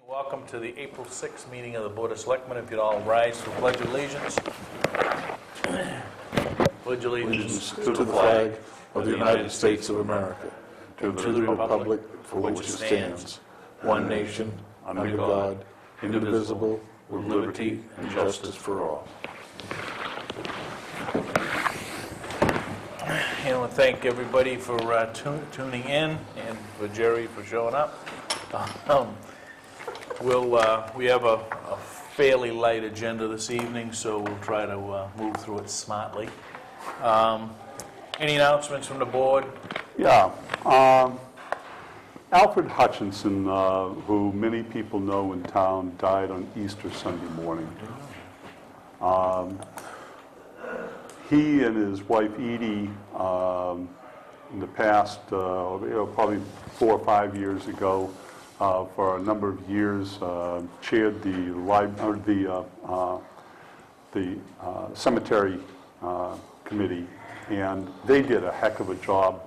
Welcome to the April 6th meeting of the Board of Selectmen. If you'd all rise for pledge of allegiance. Pledge allegiance to the flag of the United States of America, to the republic for which it stands, one nation, under God, indivisible, with liberty and justice for all. And I want to thank everybody for tuning in and for Jerry for showing up. We have a fairly light agenda this evening, so we'll try to move through it smartly. Any announcements from the board? Yeah. Alfred Hutchinson, who many people know in town, died on Easter Sunday morning. He and his wife Edie, in the past, probably 4 or 5 years ago, for a number of years, chaired the cemetery committee, and they did a heck of a job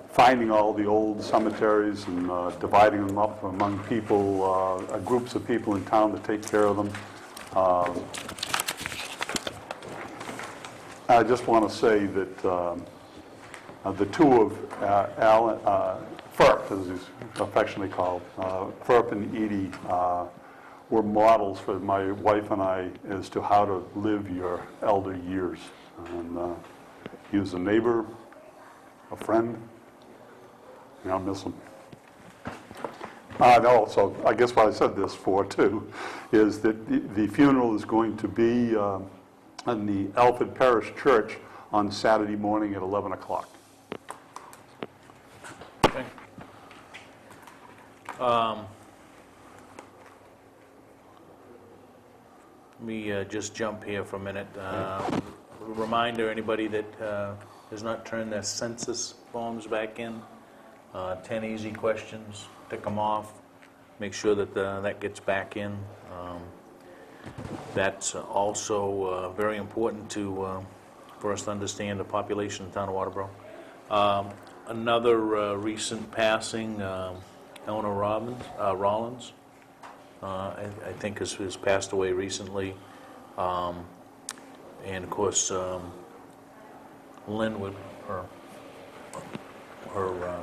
finding all the old cemeteries and dividing them up among people, groups of people in town to take care of them. I just want to say that the two of Alan, Ferp, as he's affectionately called, Ferp and Edie, were models for my wife and I as to how to live your elder years. And he was a neighbor, a friend, and I miss him. No, so I guess what I said this for, too, is that the funeral is going to be in the Alfred Parish Church on Saturday morning at 11 o'clock. Okay. Let me just jump here for a minute. Reminder, anybody that has not turned their census forms back in, 10 easy questions, tick them off, make sure that that gets back in. That's also very important for us to understand the population of the town of Waterboro. Another recent passing, Eleanor Rollins, I think has passed away recently. And of course, Linwood, her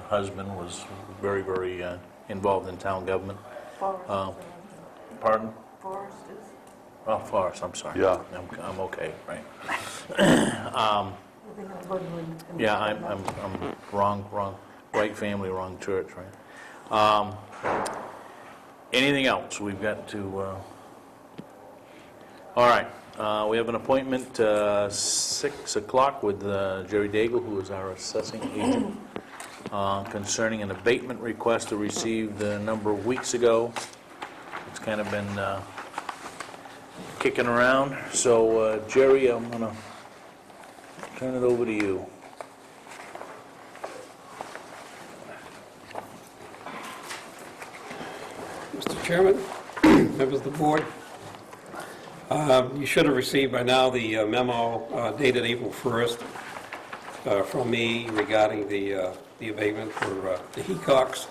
husband, was very, very involved in town government. Pardon? Forrest is. Oh, Forrest, I'm sorry. Yeah. I'm okay, right. Yeah, I'm wrong. Right family, wrong church, right? Anything else we've got to... All right. We have an appointment 6 o'clock with Jerry Daigle, who is our assessing agent, concerning an abatement request received a number of weeks ago. It's kind of been kicking around. So, Jerry, I'm going to turn it over to you. Mr. Chairman, members of the board, you should have received by now the memo dated April 1st from me regarding the abatement for the Heacocks.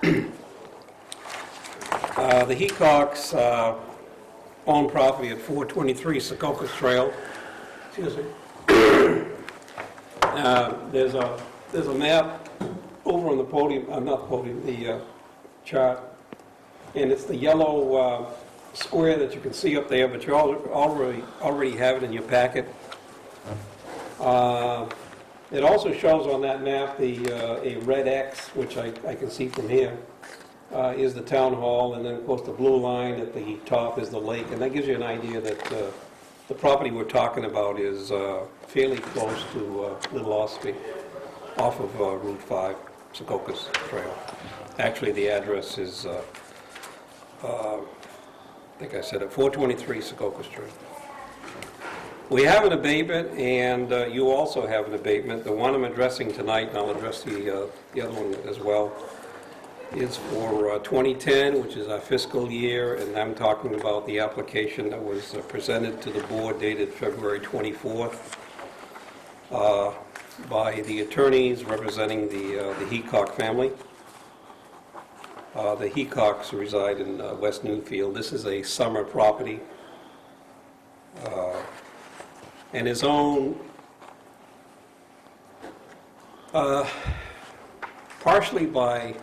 The Heacocks own property at 423 Secocas Trail. Excuse me. There's a map over on the podium, not podium, the chart, and it's the yellow square that you can see up there, but you already have it in your packet. It also shows on that map a red X, which I can see from here, is the town hall, and then of course the blue line at the top is the lake, and that gives you an idea that the property we're talking about is fairly close to Little Ospey, off of Route 5, Secocas Trail. Actually, the address is, I think I said it, 423 Secocas Trail. We have an abatement, and you also have an abatement. The one I'm addressing tonight, and I'll address the other one as well, is for 2010, which is our fiscal year, and I'm talking about the application that was presented to the board dated February 24th by the attorneys representing the Heacock family. The Heacocks reside in West Newfield. This is a summer property and is owned partially by,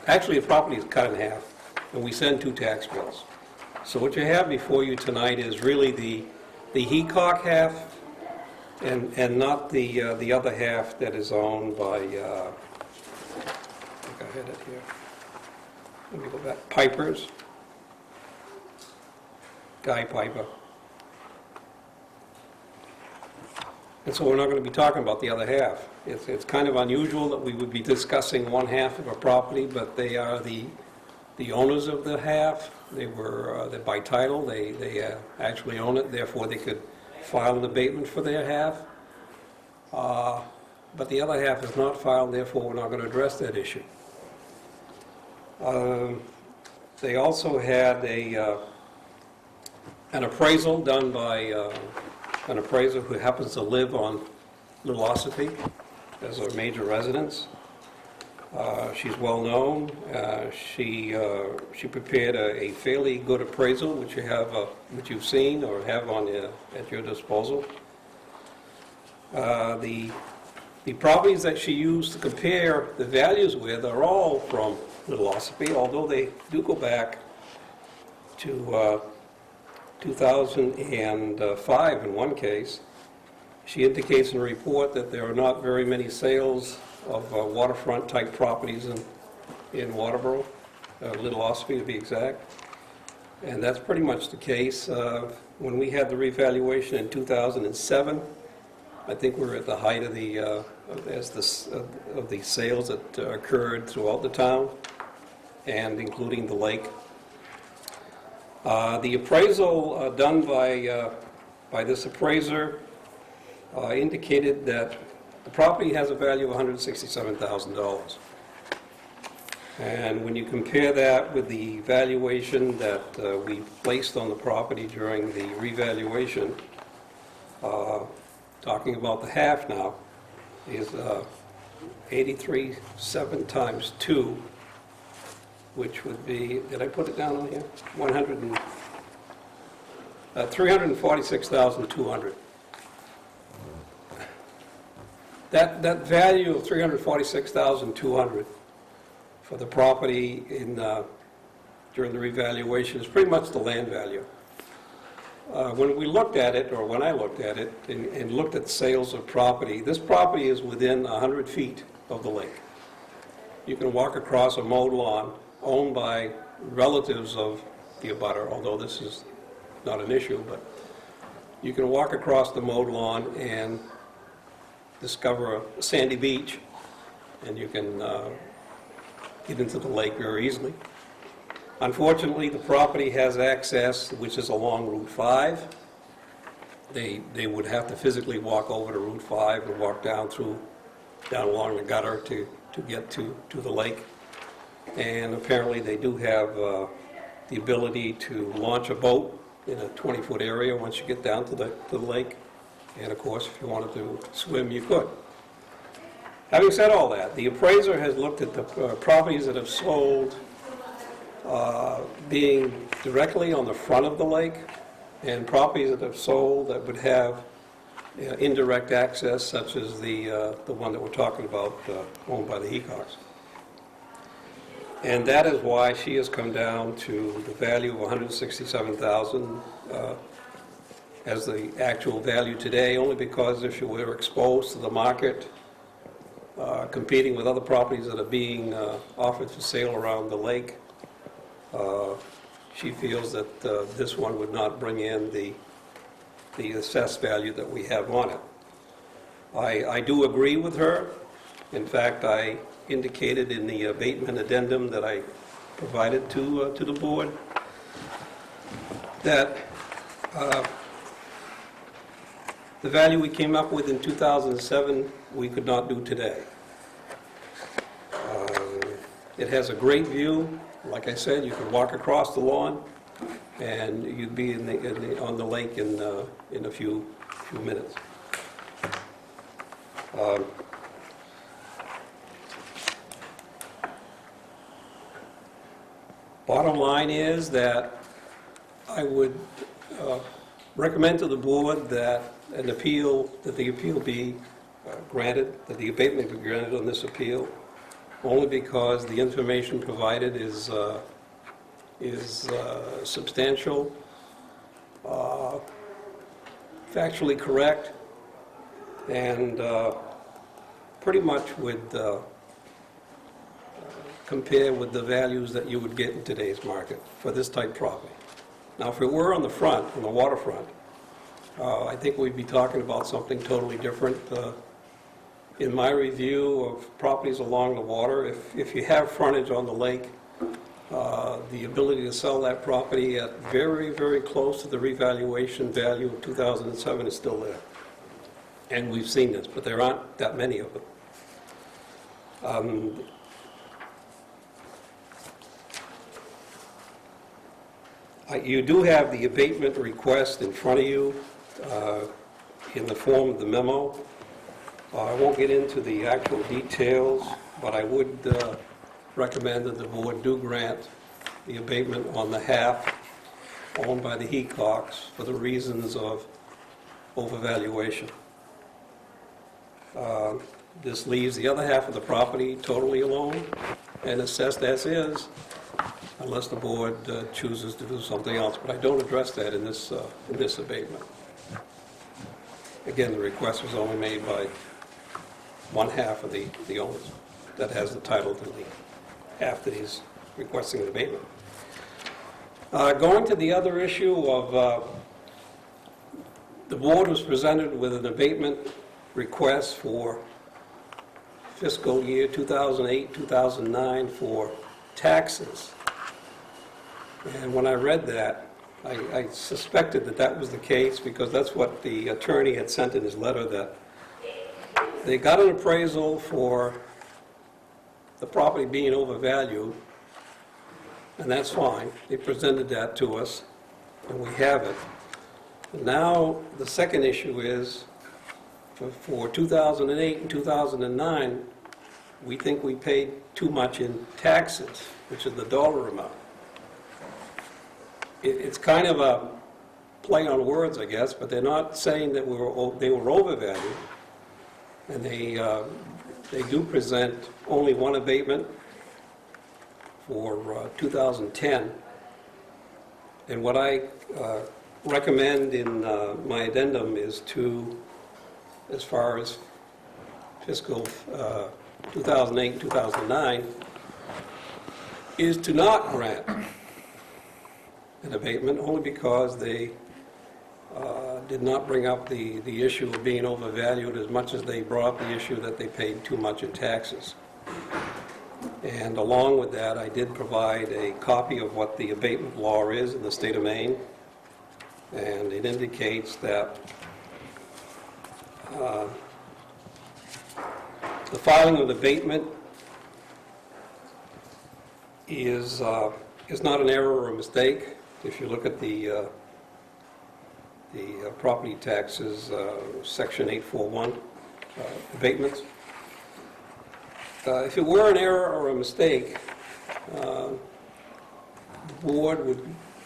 actually the property is cut in half, and we send 2 tax bills. So what you have before you tonight is really the Heacock half and not the other half that is owned by, I think I had it here. Let me go back. Pipers. Guy Piper. And so we're not going to be talking about the other half. It's kind of unusual that we would be discussing one half of a property, but they are the owners of the half. They're by title. They actually own it, therefore they could file an abatement for their half. But the other half is not filed, therefore we're not going to address that issue. They also had an appraisal done by an appraiser who happens to live on Little Ossipee as a major residence. She's well-known. She prepared a fairly good appraisal, which you've seen or have at your disposal. The properties that she used to compare the values with are all from Little Ossipee, although they do go back to 2005 in one case. She indicates in a report that there are not very many sales of waterfront type properties in Waterboro, Little Ossipee to be exact. And that's pretty much the case. When we had the revaluation in 2007, I think we were at the height of the sales that occurred throughout the town, and including the lake. The appraisal done by this appraiser indicated that the property has a value of $167,000. And when you compare that with the valuation that we placed on the property during the revaluation, talking about the half now, is 83.7 times 2, which would be, did I put it down on here? 346,200. That value of 346,200 for the property during the revaluation is pretty much the land value. When we looked at it, or when I looked at it, and looked at sales of property, this property is within 100 feet of the lake. You can walk across a mowed lawn owned by relatives of the abutter, although this is not an issue, but you can walk across the mowed lawn and discover a sandy beach, and you can get into the lake very easily. Unfortunately, the property has access, which is along Route 5. They would have to physically walk over to Route 5 and walk down along the gutter to get to the lake. And apparently they do have the ability to launch a boat in a 20-foot area once you get down to the lake. And of course, if you wanted to swim, you could. Having said all that, the appraiser has looked at the properties that have sold being directly on the front of the lake, and properties that have sold that would have indirect access, such as the one that we're talking about, owned by the Heacocks. And that is why she has come down to the value of $167,000 as the actual value today, only because if she were exposed to the market, competing with other properties that are being offered for sale around the lake, she feels that this one would not bring in the assessed value that we have on it. I do agree with her. In fact, I indicated in the abatement addendum that I provided to the board that the value we came up with in 2007 we could not do today. It has a great view. Like I said, you could walk across the lawn and you'd be on the lake in a few minutes. Bottom line is that I would recommend to the board that the appeal be granted, that the abatement be granted on this appeal, only because the information provided is substantial, factually correct, and pretty much would compare with the values that you would get in today's market for this type property. Now, if it were on the front, on the waterfront, I think we'd be talking about something totally different. In my review of properties along the water, if you have frontage on the lake, the ability to sell that property at very, very close to the revaluation value of 2007 is still there. And we've seen this, but there aren't that many of them. You do have the abatement request in front of you in the form of the memo. I won't get into the actual details, but I would recommend that the board do grant the abatement on the half owned by the Heacocks for the reasons of overvaluation. This leaves the other half of the property totally alone and assessed as is, unless the board chooses to do something else. But I don't address that in this abatement. Again, the request was only made by one half of the owners that has the title to the half that he's requesting an abatement. Going to the other issue of the board was presented with an abatement request for fiscal year 2008-2009 for taxes. And when I read that, I suspected that that was the case, because that's what the attorney had sent in his letter, that they got an appraisal for the property being overvalued, and that's fine. They presented that to us, and we have it. Now, the second issue is, for 2008 and 2009, we think we paid too much in taxes, which is the dollar amount. It's kind of a play on words, I guess, but they're not saying that they were overvalued. And they do present only one abatement for 2010. And what I recommend in my addendum is to, as far as fiscal 2008, 2009, is to not grant an abatement, only because they did not bring up the issue of being overvalued as much as they brought up the issue that they paid too much in taxes. And along with that, I did provide a copy of what the abatement law is in the state of Maine, and it indicates that the filing of abatement is not an error or a mistake. If you look at the property taxes, section 841, abatements. If it were an error or a mistake, the board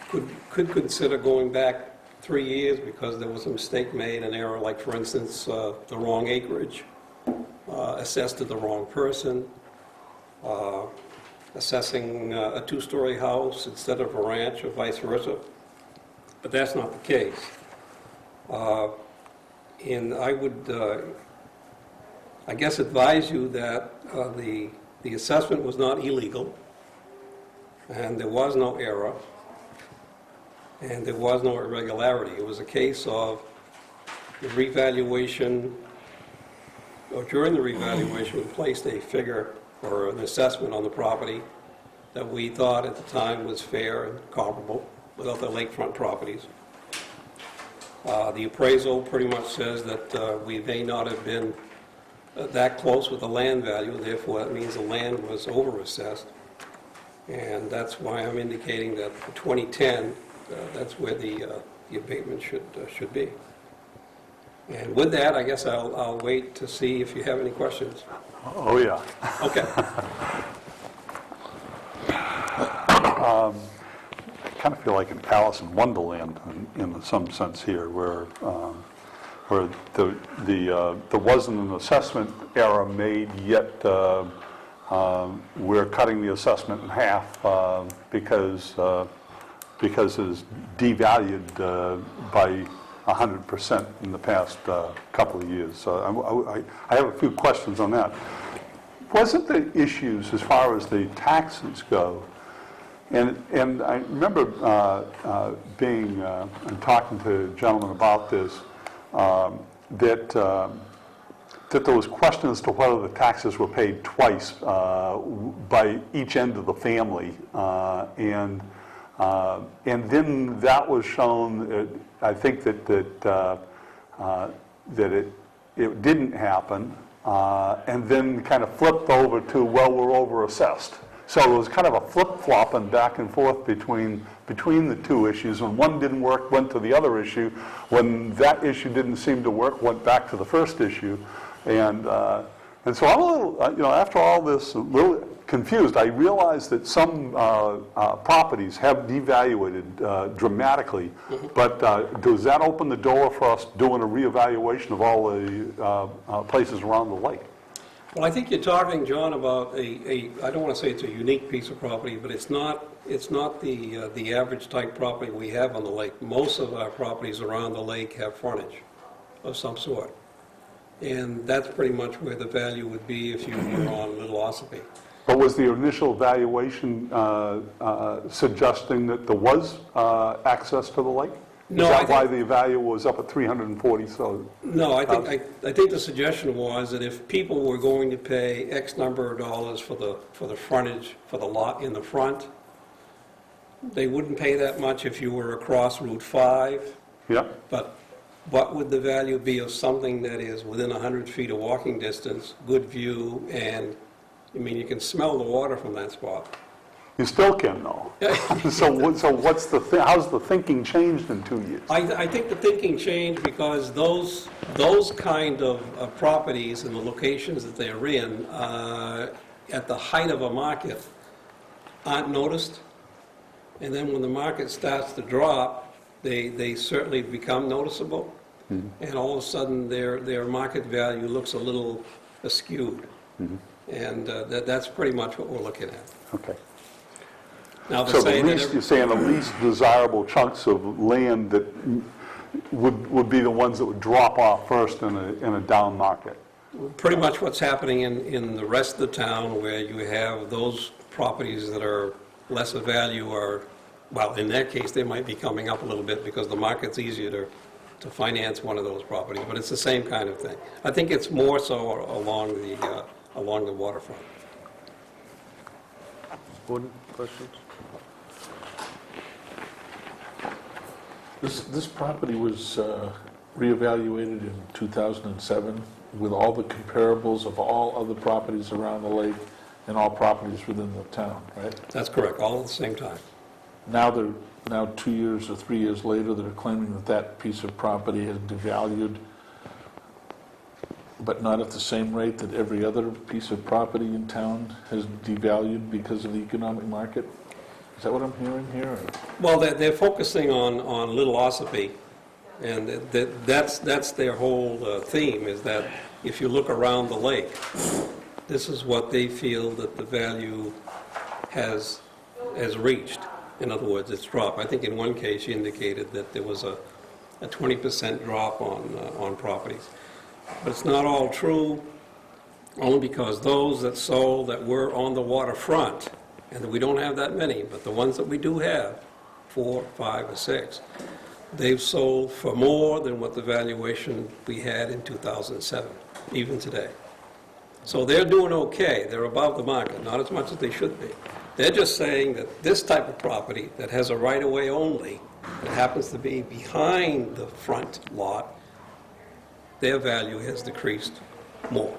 could consider going back 3 years because there was a mistake made, an error, like, for instance, the wrong acreage, assessed to the wrong person, assessing a two-story house instead of a ranch, or vice versa. But that's not the case. And I would, I guess, advise you that the assessment was not illegal, and there was no error, and there was no irregularity. It was a case of the revaluation, or during the revaluation, we placed a figure or an assessment on the property that we thought at the time was fair and comparable with other lakefront properties. The appraisal pretty much says that we may not have been that close with the land value, and therefore that means the land was overassessed. And that's why I'm indicating that for 2010, that's where the abatement should be. And with that, I guess I'll wait to see if you have any questions. Oh, yeah. Okay. kind of feel like in Alice in Wonderland in some sense here, where there wasn't an assessment error made, yet we're cutting the assessment in half because it's devalued by 100% in the past couple of years. So I have a few questions on that. Wasn't the issues as far as the taxes go, and I remember being and talking to a gentleman about this, that there was question as to whether the taxes were paid twice by each end of the family, and then that was shown. I think that it didn't happen, and then kind of flipped over to, well, we're over assessed. So it was kind of a flip-flopping back and forth between the two issues. When one didn't work, went to the other issue. When that issue didn't seem to work, went back to the first issue. And so I'm a little, after all this, a little confused. I realize that some properties have devaluated dramatically, but does that open the door for us doing a reevaluation of all the places around the lake? Well, I think you're talking, John, about I don't want to say it's a unique piece of property, but it's not the average type property we have on the lake. Most of our properties around the lake have frontage of some sort. And that's pretty much where the value would be if you were on Little Ossipee. But was the initial valuation suggesting that there was access to the lake? No, Is that why the value was up at 340? So no, I think the suggestion was that if people were going to pay X number of dollars for the frontage for the lot in the front, they wouldn't pay that much if you were across Route 5. yeah. But what would the value be of something that is within 100 feet of walking distance, good view, and you can smell the water from that spot. You still can, though. So what's how's the thinking changed in 2 years? I think the thinking changed because those kind of properties and the locations that they're in at the height of a market aren't noticed. And then when the market starts to drop, they certainly become noticeable. Mm-hmm. And all of a sudden their market value looks a little askewed. Mm-hmm. And that's pretty much what we're looking at. Okay. Now, So you're saying the least desirable chunks of land that would be the ones that would drop off first in a down market? Pretty much what's happening in the rest of the town, where you have those properties that are less of value, or, well, in that case, they might be coming up a little bit because the market's easier to finance one of those properties, but it's the same kind of thing. I think it's more so along the waterfront. Gordon, questions? This property was reevaluated in 2007 with all the comparables of all other properties around the lake and all properties within the town, right? That's correct, all at the same time. Now 2 years or 3 years later, they're claiming that piece of property has devalued, but not at the same rate that every other piece of property in town has devalued because of the economic market? Is that what I'm hearing here? Or? Well, they're focusing on Little Ossipee, and that's their whole theme, is that if you look around the lake, this is what they feel that the value has reached. In other words, it's dropped. I think in one case you indicated that there was a 20% drop on properties. But it's not all true, only because those that sold that were on the waterfront, and we don't have that many, but the ones that we do have, 4, 5, or 6, they've sold for more than what the valuation we had in 2007, even today. So they're doing okay. They're above the market, not as much as they should be. They're just saying that this type of property that has a right-of-way only, that happens to be behind the front lot, their value has decreased more.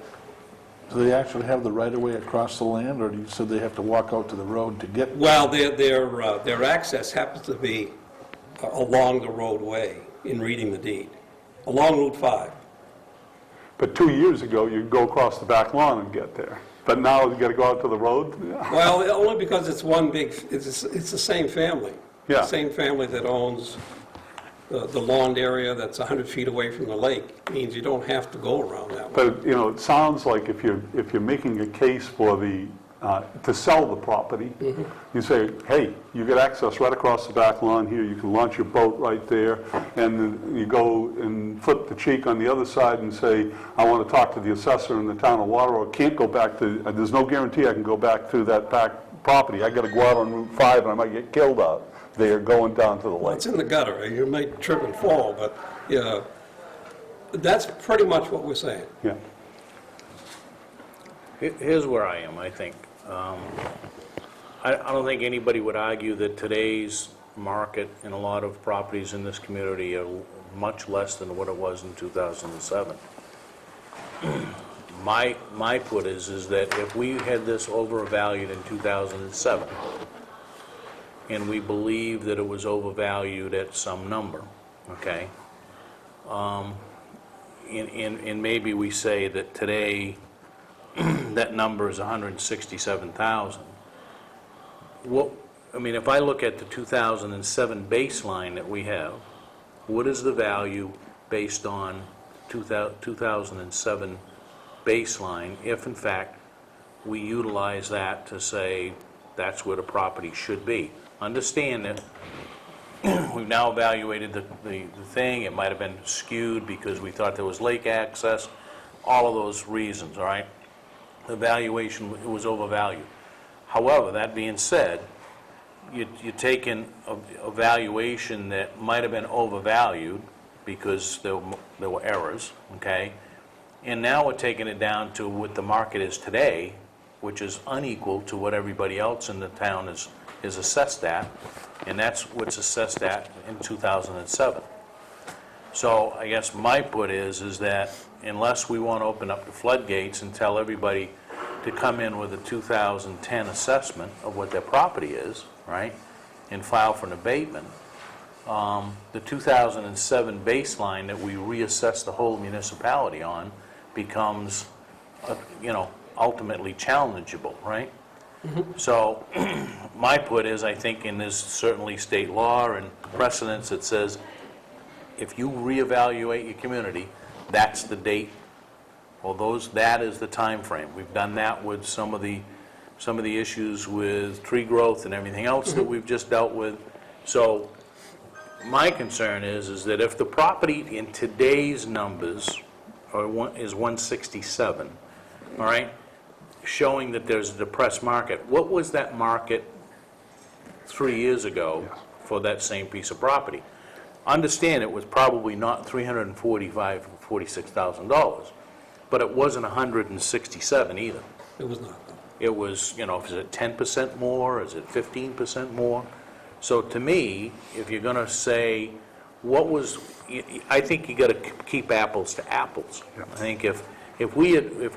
Do they actually have the right-of-way across the land, or do you say they have to walk out to the road to get? Well, their access happens to be along the roadway in reading the deed, along Route 5. But 2 years ago, you'd go across the back lawn and get there. But now you got to go out to the road? Well, only because it's one big, it's the same family. Yeah. The same family that owns the lawned area that's 100 feet away from the lake means you don't have to go around that way. But, it sounds like if you're making a case for to sell the property, you say, hey, you get access right across the back lawn here, you can launch your boat right there, and then you go and flip the cheek on the other side and say, I want to talk to the assessor in the town of Waterboro, can't go back there's no guarantee I can go back to that back property, I got to go out on Route 5 and I might get killed out there going down to the Well, lake. it's in the gutter, you might trip and fall, but, yeah, that's pretty much what we're saying. Yeah. Here's where I am, I think. I don't think anybody would argue that today's market in a lot of properties in this community are much less than what it was in 2007. My put is that if we had this overvalued in 2007, and we believe that it was overvalued at some number, okay? And maybe we say that today that number is 167,000. If I look at the 2007 baseline that we have, what is the value based on 2007 baseline if, in fact, we utilize that to say that's where the property should be? Understand that we've now evaluated the thing. It might have been skewed because we thought there was lake access, all of those reasons, all right? The valuation, it was overvalued. However, that being said, you take in a valuation that might have been overvalued because there were errors, okay? And now we're taking it down to what the market is today, which is unequal to what everybody else in the town is assessed at, and that's what's assessed at in 2007. So I guess my put is that unless we want to open up the floodgates and tell everybody to come in with a 2010 assessment of what their property is, right, and file for an abatement, the 2007 baseline that we reassess the whole municipality on becomes, ultimately challengeable, right? So my put is, I think, and there's certainly state law and precedents that says if you reevaluate your community, that's the date. Well, that is the time frame. We've done that with some of the issues with tree growth and everything else that we've just dealt with. So my concern is that if the property in today's numbers is 167, all right, showing that there's a depressed market, what was that market 3 years ago for that same piece of property? Understand it was probably not $345,000 or $46,000, but it wasn't 167 either. It was not. It was, is it 10% more, is it 15% more? So to me, if you're going to say, I think you got to keep apples to apples. I think if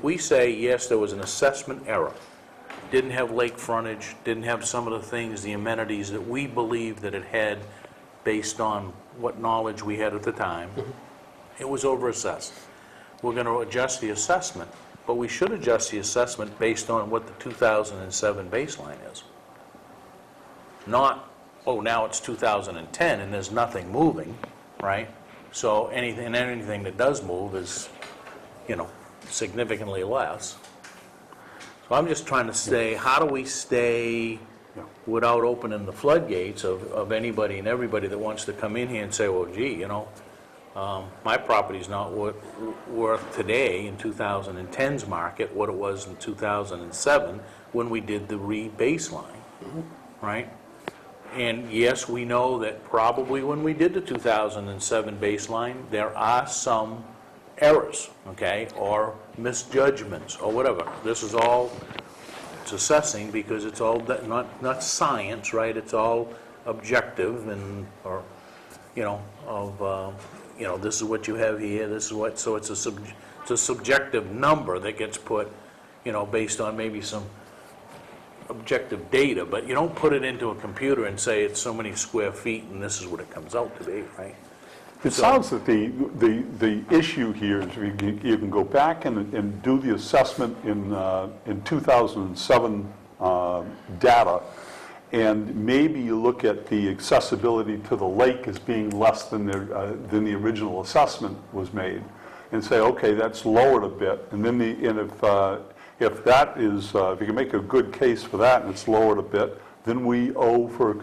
we say, yes, there was an assessment error, didn't have lake frontage, didn't have some of the things, the amenities that we believe that it had based on what knowledge we had at the time, it was overassessed. We're going to adjust the assessment, but we should adjust the assessment based on what the 2007 baseline is. Not, now it's 2010 and there's nothing moving, right? So anything that does move is, significantly less. So I'm just trying to say, how do we stay without opening the floodgates of anybody and everybody that wants to come in here and say, well, gee, my property's not worth today in 2010's market what it was in 2007 when we did the re-baseline, right? And yes, we know that probably when we did the 2007 baseline, there are some errors, okay, or misjudgments or whatever. This is all, it's assessing because it's all not science, right? It's all objective and, this is what you have here, this is what, so it's a subjective number that gets put, based on maybe some objective data, but you don't put it into a computer and say it's so many square feet and this is what it comes out to be, right? It sounds that the issue here is you can go back and do the assessment in 2007 data and maybe you look at the accessibility to the lake as being less than the original assessment was made, and say, okay, that's lowered a bit, and then if that is, if you can make a good case for that and it's lowered a bit, then we owe for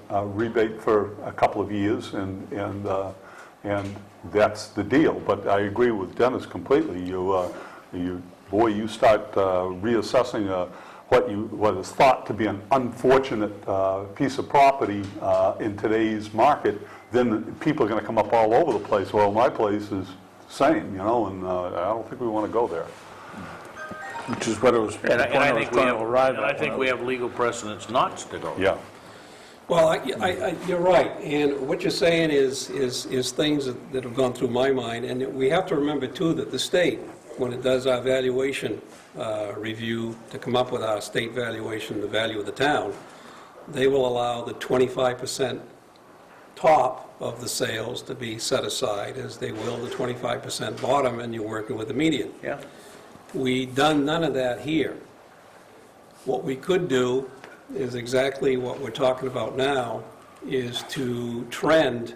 a rebate for a couple of years, and that's the deal. But I agree with Dennis completely. You start reassessing what is thought to be an unfortunate piece of property in today's market, then people are going to come up all over the place. Well, my place is the same, and I don't think we want to go there. Which is what it was, the And point I I was think we trying to arrive have, at. and I think we have legal precedents not to go. Yeah. Well, you're right, and what you're saying is things that have gone through my mind, and we have to remember, too, that the state, when it does our valuation review to come up with our state valuation, the value of the town, they will allow the 25% top of the sales to be set aside, as they will the 25% bottom, and you're working with the median. Yeah. We done none of that here. What we could do is exactly what we're talking about now, is to trend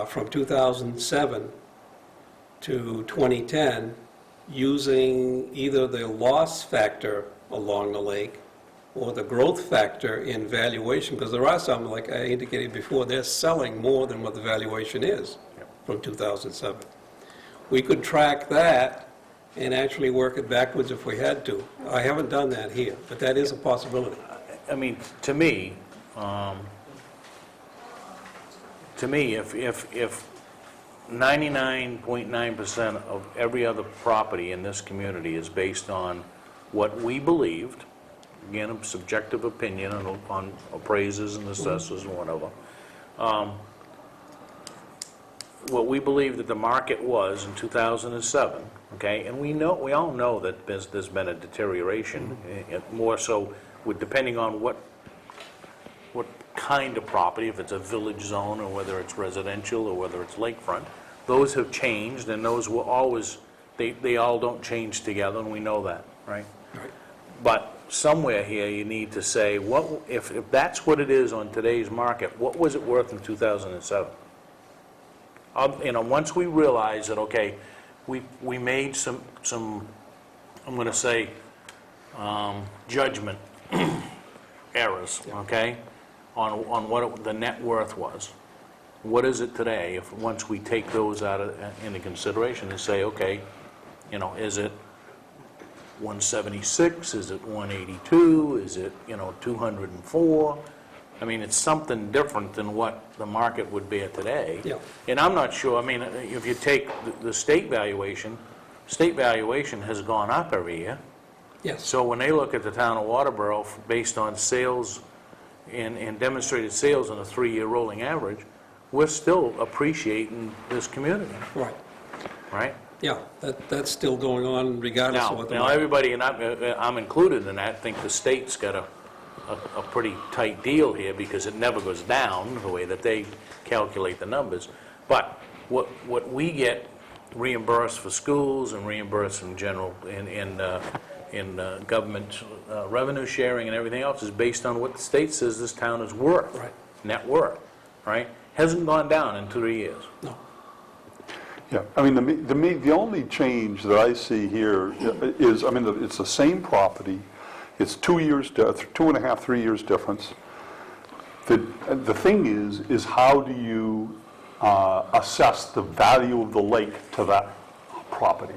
from 2007 to 2010 using either the loss factor along the lake or the growth factor in valuation, because there are some, like I indicated before, they're selling more than what the valuation is from 2007. We could track that and actually work it backwards if we had to. I haven't done that here, but that is a possibility. I mean, to me, if 99.9% of every other property in this community is based on what we believed, again, a subjective opinion on appraisers and assessors and whatever, what we believe that the market was in 2007, okay, and we all know that there's been a deterioration, more so depending on what kind of property, if it's a village zone or whether it's residential or whether it's lakefront, those have changed, and those will always, they all don't change together, and we know that, right? Right. But somewhere here you need to say, if that's what it is on today's market, what was it worth in 2007? Once we realize that, okay, we made some I'm going to say, judgment errors, okay, on what the net worth was. What is it today, once we take those into consideration and say, okay, is it 176, is it 182, is it, 204? I mean, it's something different than what the market would bear today. Yeah. And I'm not sure, I mean, if you take the state valuation has gone up every year. Yes. So when they look at the town of Waterboro based on sales and demonstrated sales on a 3-year rolling average, we're still appreciating this community, Right. right? Yeah, that's still going on regardless of Now, what the... now everybody, and I'm included in that, think the state's got a pretty tight deal here because it never goes down the way that they calculate the numbers. But what we get reimbursed for schools and reimbursed in general in government revenue sharing and everything else is based on what the state says this town is worth. Right. Net worth, right? Hasn't gone down in 3 years. No. Yeah, I mean, the only change that I see here is, I mean, it's the same property, it's 2 years, 2.5, 3 years difference. The thing is how do you assess the value of the lake to that property?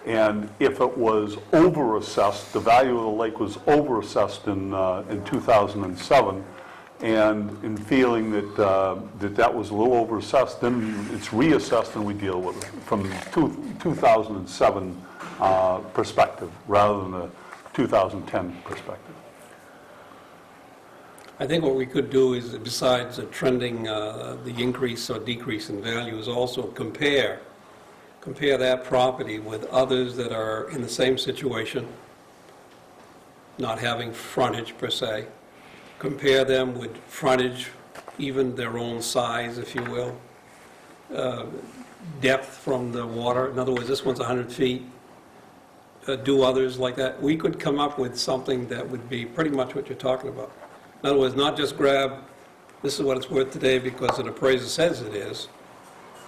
And if it was overassessed, the value of the lake was overassessed in 2007, and in feeling that was a little overassessed, then it's reassessed and we deal with it from 2007 perspective rather than the 2010 perspective. I think what we could do is, besides trending the increase or decrease in value, is also compare that property with others that are in the same situation, not having frontage per se. Compare them with frontage, even their own size, if you will. Depth from the water. In other words, this one's 100 feet. do others like that, we could come up with something that would be pretty much what you're talking about. In other words, not just grab, this is what it's worth today because an appraiser says it is,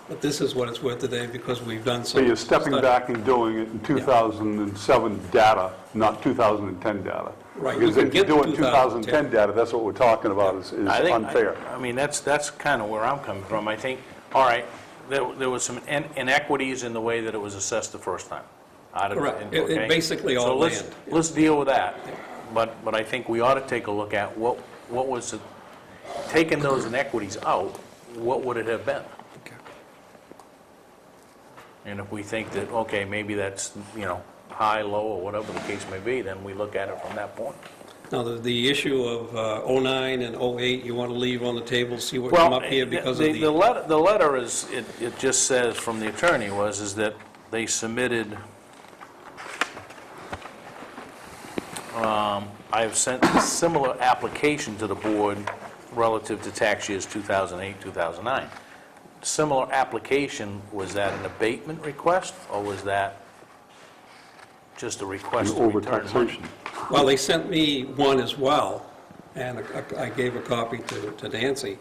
but this is what it's worth today because we've done So some you're stepping study. back and doing it in 2007 data, not 2010 data. Right, Because you can if you're get doing 2010 2010 data, that's what we're talking about, is I think, unfair. I mean, that's kind of where I'm coming from. I think, all right, there was some inequities in the way that it was assessed the first time. Correct. It Okay? basically all So land. let's deal with that. But I think we ought to take a look at what was, taking those inequities out, what would it have been? And if we think that, okay, maybe that's, high, low, or whatever the case may be, then we look at it from that point. Now, the issue of '09 and '08, you want to leave on the table, see what come up here because of the letter is, it just says from the attorney is that they submitted, I've sent a similar application to the board relative to tax years 2008, 2009. Similar application, was that an abatement request, or was that just a request to return money? Overtaxation. Well, they sent me one as well, and I gave a copy to Nancy.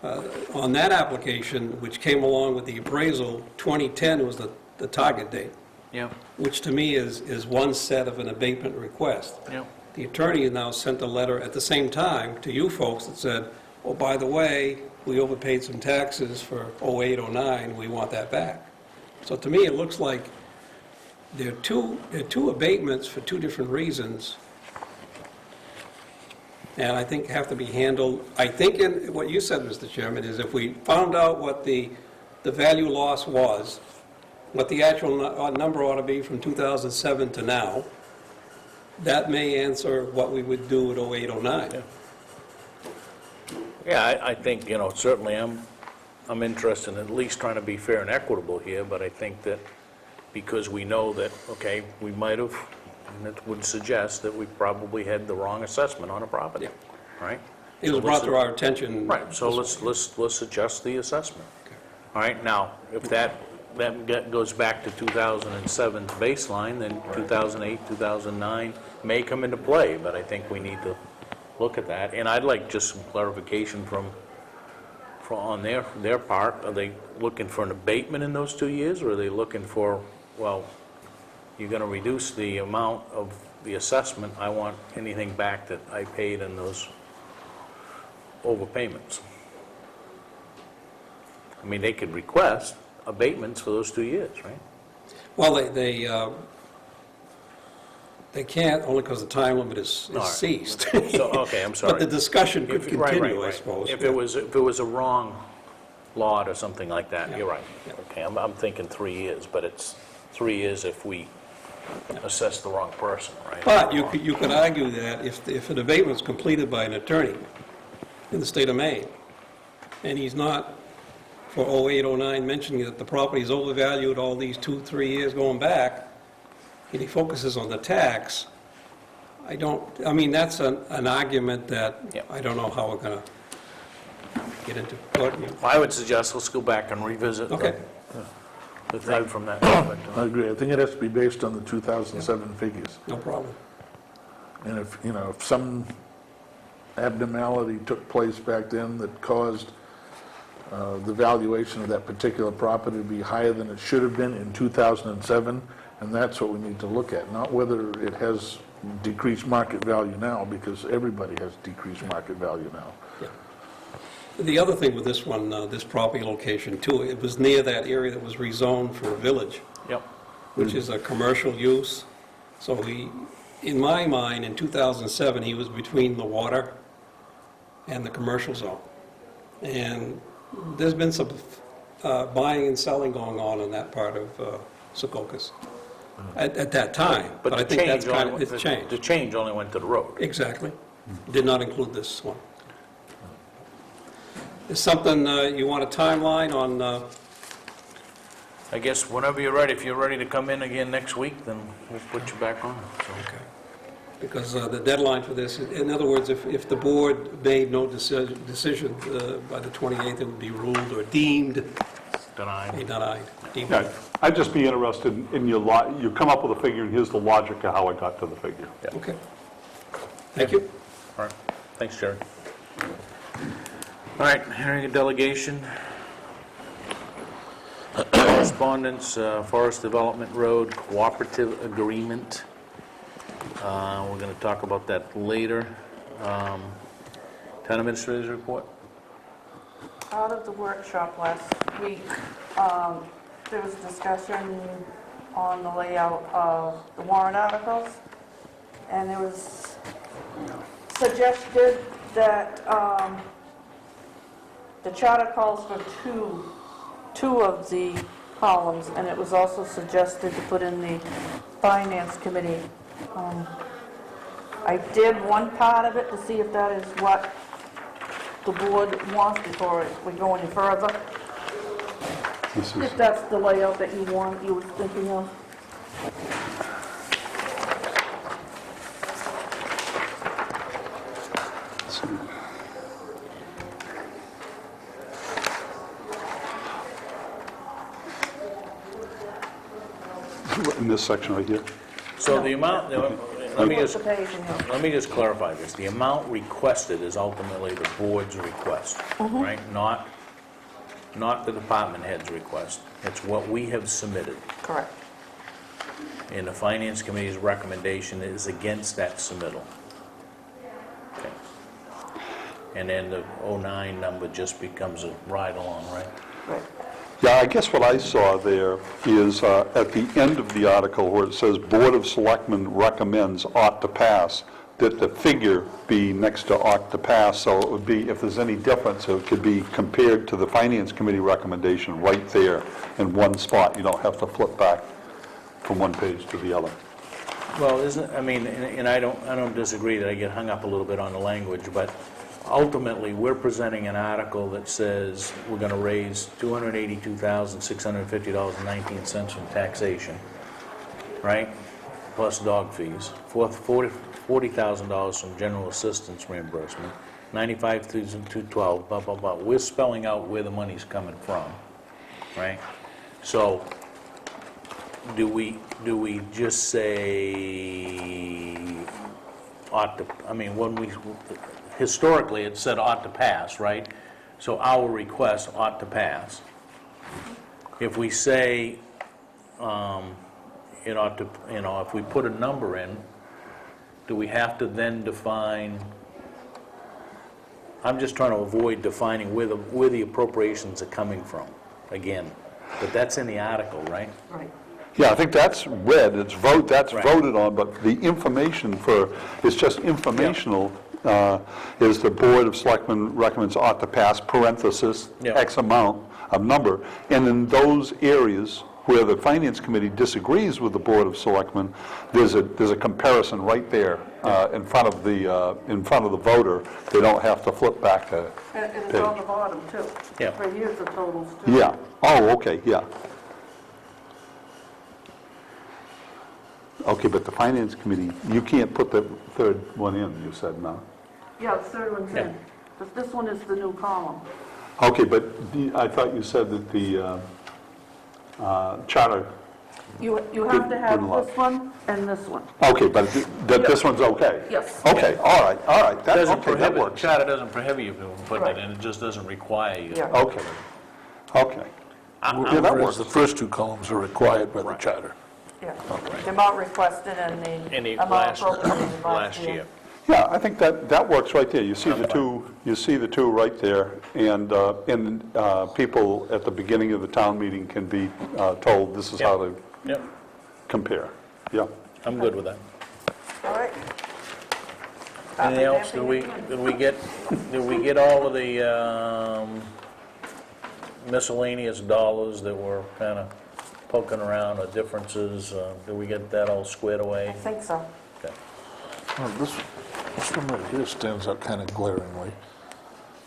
On that application, which came along with the appraisal, 2010 was the target date, Yeah, which to me is one set of an abatement request. yeah. The attorney now sent a letter at the same time to you folks that said, oh, by the way, we overpaid some taxes for '08, '09, we want that back. So to me, it looks like there are two abatements for two different reasons, and I think have to be handled, I think in what you said, Mr. Chairman, is if we found out what the value loss was, what the actual number ought to be from 2007 to now, that may answer what we would do at '08, '09. Yeah, I think, certainly I'm interested in at least trying to be fair and equitable here, but I think that because we know that, okay, we might have, and it would suggest that we probably had the wrong assessment on a property, right? It was So brought let's- to our attention. Right, so let's adjust the assessment. All right, now, if that goes back to 2007's baseline, then 2008, 2009 may come into play, but I think we need to look at that. And I'd like just some clarification on their part. Are they looking for an abatement in those 2 years, or are they looking for, well, you're going to reduce the amount of the assessment, I want anything back that I paid in those overpayments? I mean, they could request abatements for those 2 years, right? Well, they can't, only because the time limit is All right. ceased. So, okay, I'm sorry. But the discussion could Right, continue, I right. suppose. If it was a wrong lot or something like that, Yeah. you're right. Yeah. Okay, I'm thinking 3 years, but it's 3 years if we assess the wrong person, right? But you could argue that if an abatement's completed by an attorney in the state of Maine, and he's not, for '08, '09, mentioning that the property is overvalued all these 2-3 years going back, and he focuses on the tax, I mean, that's an argument that Yeah. I don't know how we're going to get into court. I would suggest let's go back and revisit Okay. the thing from that perspective. I agree. I think it has to be based on the 2007 figures. No problem. And if some abnormality took place back then that caused the valuation of that particular property to be higher than it should have been in 2007, and that's what we need to look at, not whether it has decreased market value now, because everybody has decreased market value now. The other thing with this one, this property location too, it was near that area that was rezoned for a village, Yep. which is a commercial use. So in my mind, in 2007, he was between the water and the commercial zone. And there's been some buying and selling going on in that part of Secaucus at that time. But I the think that's change kind only- of, it's changed. The change only went to the road. Exactly. Did not include this one. Is something, you want a timeline on, I guess whenever you're ready, if you're ready to come in again next week, then we'll put you back on. So, because the deadline for this, in other words, if the board made no decision by the 28th, it would be ruled or deemed Denied. Denied. Yeah, I'd just be interested in your you come up with a figure, and here's the logic of how I got to the figure. Okay. Thank you. All right, thanks, Jerry. All right, hearing a delegation. Correspondence, Forest Development Road Cooperative Agreement. We're going to talk about that later. Town Administrator's Report? Out of the workshop last week, there was discussion on the layout of the warrant articles, and it was suggested that the charter calls for two of the columns, and it was also suggested to put in the Finance Committee. I did one part of it to see if that is what the board wants before we go any further. This is, If that's the layout that you want, you were thinking of. in this section right here. So the amount, let me What's just, the page in here? let me just clarify this. The amount requested is ultimately the board's request, right? Not the department head's request. It's what we have submitted. Correct. And the Finance Committee's recommendation is against that submittal. Okay. And then the 09 number just becomes a ride-along, right? Right. Yeah, I guess what I saw there is at the end of the article where it says Board of Selectmen recommends ought to pass, that the figure be next to ought to pass, so it would be, if there's any difference, it could be compared to the Finance Committee recommendation right there in one spot. You don't have to flip back from one page to the other. Well, isn't, I mean, and I don't disagree that I get hung up a little bit on the language, but ultimately, we're presenting an article that says we're going to raise $282,650.19 from taxation, right? Plus dog fees, $40,000 from general assistance reimbursement, $95,212, blah, blah, blah. We're spelling out where the money's coming from, right? So, do we just say ought to, I mean, when we, historically, it said ought to pass, right? So our request ought to pass. If we say it ought to, if we put a number in, do we have to then define, I'm just trying to avoid defining where the appropriations are coming from, again. But that's in the article, right? Right. Yeah, I think that's read, that's Right. voted on, but the information it's just informational, is the Board of Selectmen recommends ought to pass, parenthesis, Yeah. X amount of number. And in those areas where the Finance Committee disagrees with the Board of Selectmen, there's a comparison right there in front of the voter. They don't have to flip back to And it's on the bottom, too. Yeah. Right here's the totals, too. Yeah, oh, okay, yeah. Okay, but the Finance Committee, you can't put the third one in, you said, no? Yeah, the third one's Yeah. in. But this one is the new column. Okay, but I thought you said that the charter, You have to have Good luck. this one and this one. okay, but that this one's okay? Yes. Okay, all right, Doesn't okay, that prohibit, works. charter doesn't prohibit you from putting it Right. in, it just doesn't require you. Yeah. Okay, okay. Yeah, that Whereas works. the first two columns are required by the Right. charter. Yeah. The amount requested and In the the amount last appropriated last year. Yeah, I think that works right there. You see the two right there, and people at the beginning of the town meeting can be told this is how to Yep, compare. Yeah. I'm good with that. All right. Anything else? Did we get all of the miscellaneous dollars that were kind of poking around, or differences? Did we get that all squared I away? think so. Okay. Well, this one right here stands out kind of glaringly.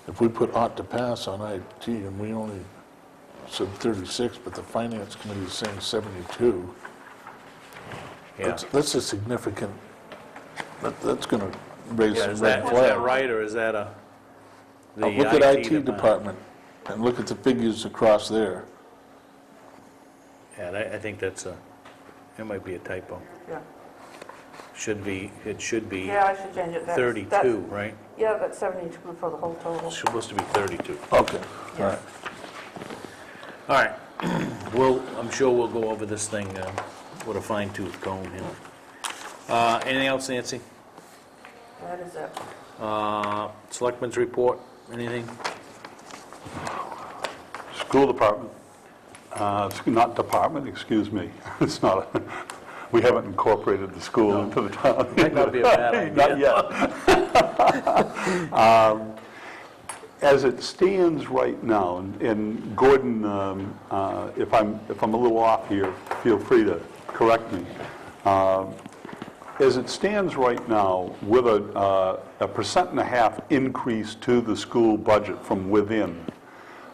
If we put ought to pass on IT, and we only said 36, but the Finance Committee is saying 72, Yeah. that's a significant, that's going to raise Yeah, some is red that flags. right, or is that the Look at IT department, and look at the figures across there. Yeah, I think it might be a typo. Yeah. It should be Yeah, I should change it. 32, right? Yeah, that's 72 for the whole total. It's supposed to be 32. Okay, all right. All right, I'm sure we'll go over this thing with a fine tooth comb here. Anything else, Nancy? That is it. Selectmen's report, anything? School department, not department, excuse me. It's not, we haven't incorporated the school into the town. Might not be a bad idea. Not yet. As it stands right now, and Gordon, if I'm a little off here, feel free to correct me. As it stands right now, with a 1.5% increase to the school budget from within,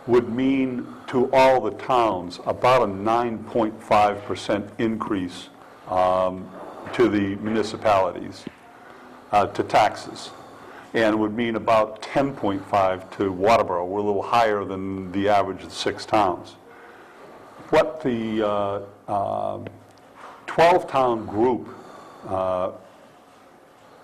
would mean to all the towns about a 9.5% increase to the municipalities, to taxes, and would mean about 10.5 to Waterboro. We're a little higher than the average of the 6 towns. What the 12-town group,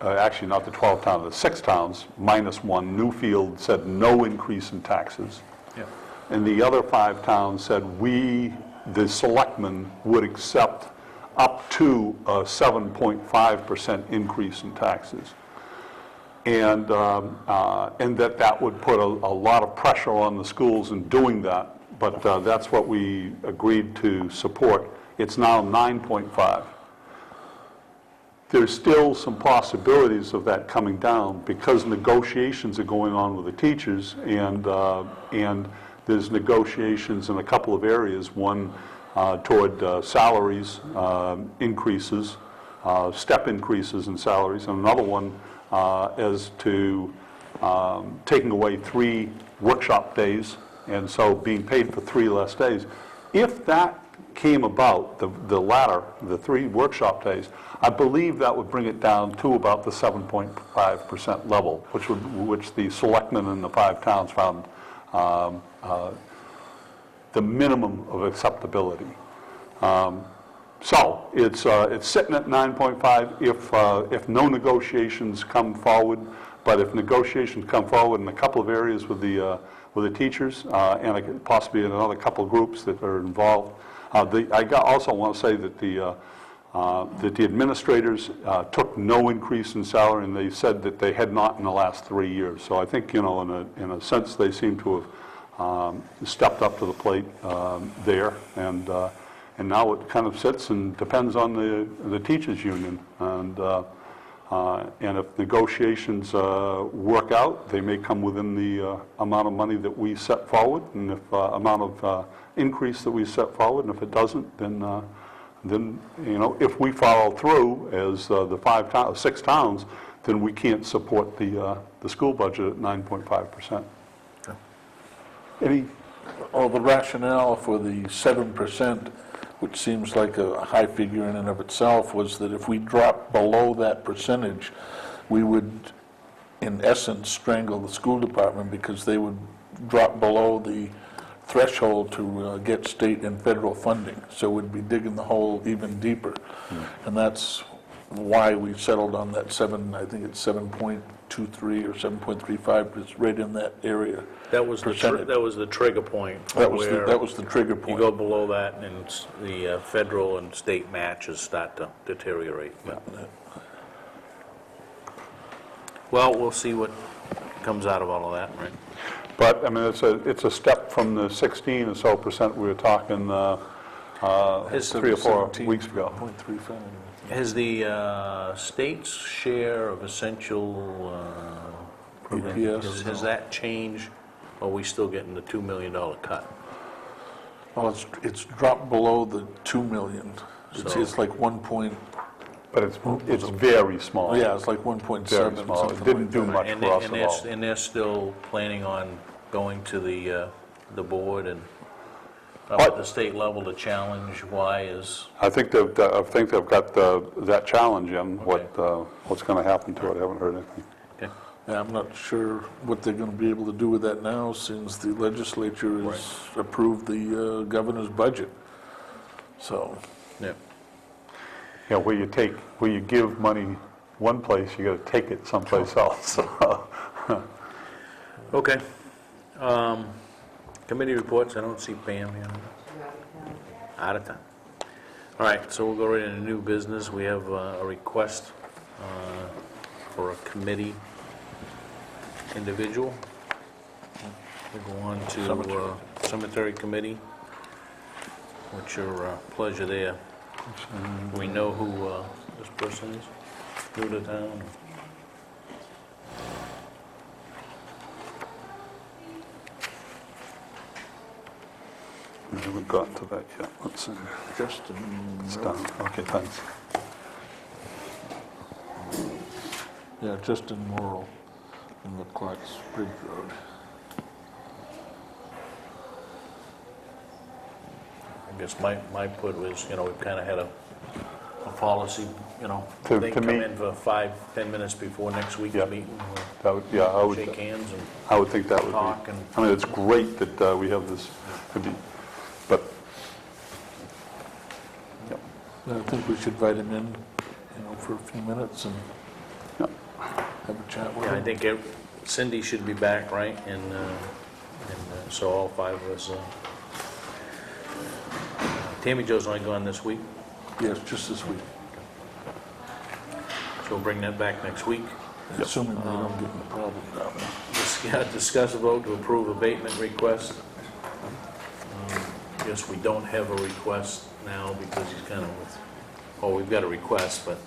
actually not the 12 towns, the 6 towns, minus 1, Newfield said no increase in taxes. Yeah. And the other 5 towns said the selectmen, would accept up to a 7.5% increase in taxes. And that would put a lot of pressure on the schools in doing that, but that's what we agreed to support. It's now 9.5. There's still some possibilities of that coming down because negotiations are going on with the teachers, and there's negotiations in a couple of areas, one toward salaries increases, step increases in salaries, and another one as to taking away 3 workshop days, and so being paid for 3 less days. If that came about, the latter, the 3 workshop days, I believe that would bring it down to about the 7.5% level, which the selectmen in the 5 towns found the minimum of acceptability. So it's sitting at 9.5 if no negotiations come forward. But if negotiations come forward in a couple of areas with the teachers and possibly in another couple of groups that are involved, also want to say that the administrators took no increase in salary, and they said that they had not in the last 3 years. So I think, in a sense, they seem to have stepped up to the plate there, and now it kind of sits and depends on the teachers union, and if negotiations work out, they may come within the amount of money that we set forward, and if amount of increase that we set forward, and if it doesn't, then if we follow through as the 6 towns, then we can't support the school budget at 9.5%. Okay. Any? Well, the rationale for the 7%, which seems like a high figure in and of itself, was that if we dropped below that percentage, we would, in essence, strangle the school department, because they would drop below the threshold to get state and federal funding. So we'd be digging the hole even deeper. And that's why we settled on that I think it's 7.23 or 7.35, it's right in that area. That was the trigger point. That was the trigger point. You go below that, and the federal and state matches start to deteriorate. But, well, we'll see what comes out of all of that, right? But, I mean, it's a step from the 16 or so % we were talking 3 or 4 weeks ago. 0.35. Has the state's share of essential PPS? has that changed, or are we still getting the $2 million cut? Well, it's dropped below the 2 million. It's like 1 point, But it's very small. yeah, it's like 1.7. Very small. It didn't do much And for us at all. and they're still planning on going to the board and up at the state level to challenge why is... I think they've got that challenge in. What's going to happen to it, I haven't heard anything. Okay. Yeah, I'm not sure what they're going to be able to do with that now, since the legislature has approved the governor's budget. So, Yeah. Yeah, where you give money one place, you got to take it someplace else. Okay. Committee reports, I don't see Pam here. Out of time. All right, so we'll go right into new business. We have a request for a committee individual. We'll go on to cemetery committee. What's your pleasure there? We know who this person is, new to town. We haven't gotten to that yet. Let's see. Justin, It's done. Okay, thanks. yeah, Justin Morrill in the Clark's Bridge Road. I guess my put was, we've kind of had a policy, To they come meet. in for 5-10 minutes before next week's Yeah. meeting, That would, yeah, we'll shake hands and I would think that would talk be, and, I mean, it's great that we have this, but, I think we should invite him in, for a few minutes and yeah. have a chat with yeah, I him. think Cindy should be back, right? And so all 5 of us, Tammy Jo's only gone this week, Yes, just this week, so we'll bring that back next week. assuming we don't get in a problem down there. Discuss a vote to approve abatement request. Guess we don't have a request now because he's kind of, we've got a request, but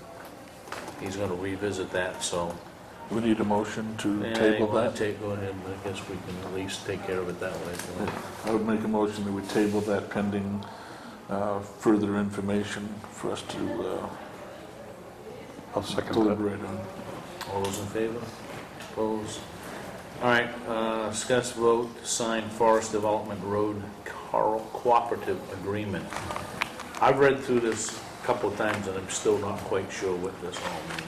he's going to revisit that, so. We need a motion to Yeah, table you wanna that. Go ahead, I guess we can at least take care of it that way. if you want. I would make a motion that we table that pending further information for us to I'll second that. deliberate on. All those in favor? Opposed? All right, discuss vote to sign Forest Development Road Cooperative Agreement. I've read through this a couple of times and I'm still not quite sure what this all means.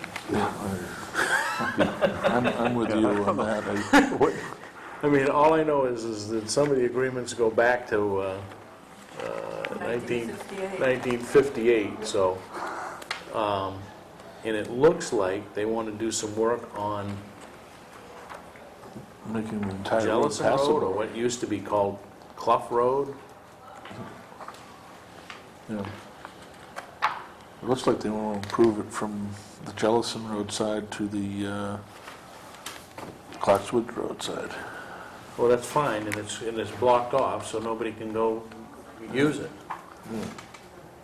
I'm with you on that. I mean, all I know is that some of the agreements go back to 1958, so, and it looks like they want to do some work on Making the entire road Jellison Road, or passable. what used to be called Clough Road. Yeah. It looks like they want to improve it from the Jellison Road side to the Clarkswood Road side. Well, that's fine, and it's blocked off, so nobody can go use it.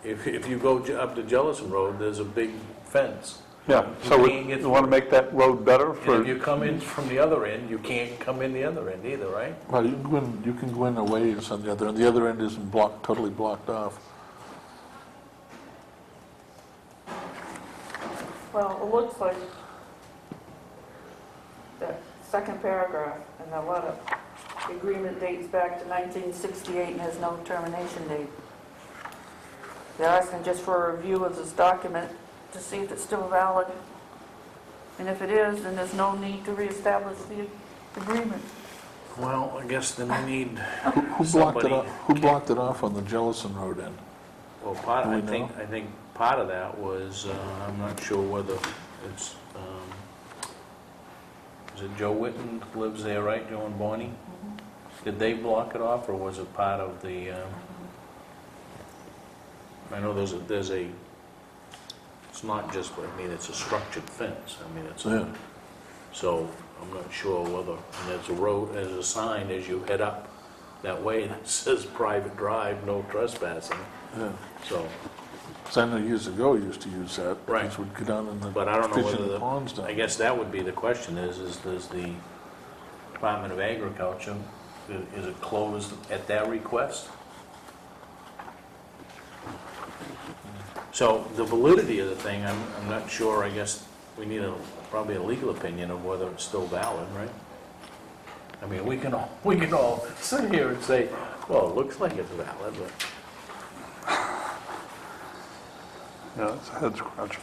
If you go up to Jellison Road, there's a big fence. Yeah, so You we can't get want to make that road better And for, if you come in from the other end, you can't come in the other end either, right? Well, you can go in a ways on the other, and the other end isn't blocked, totally blocked off. Well, it looks like that second paragraph in the letter, the agreement dates back to 1968 and has no termination date. They're asking just for a review of this document to see if it's still valid. And if it is, then there's no need to reestablish the agreement. Well, I guess then we need Who blocked it somebody. off, who blocked it off on the Jellison Road end? Well, Do we I think part of that was, I'm not sure whether it's, is it Joe Witten lives there, right, Joe and Bonnie? Did they block it off, or was it part of the, I know there's a, it's not just, I mean, it's a structured fence, I mean, it's, Yeah. so I'm not sure whether, and there's a road, there's a sign as you head up that way that says private drive, no trespassing, Yeah. so. 'Cause I know years ago you used to use that. Right. Because we'd go down in the But I don't know fishing whether, ponds down. I guess that would be the question is does the Department of Agriculture, is it closed at their request? So the validity of the thing, I'm not sure, I guess we need probably a legal opinion of whether it's still valid, right? I mean, we can all sit here and say, well, it looks like it's valid, but. yeah, it's a head scratcher.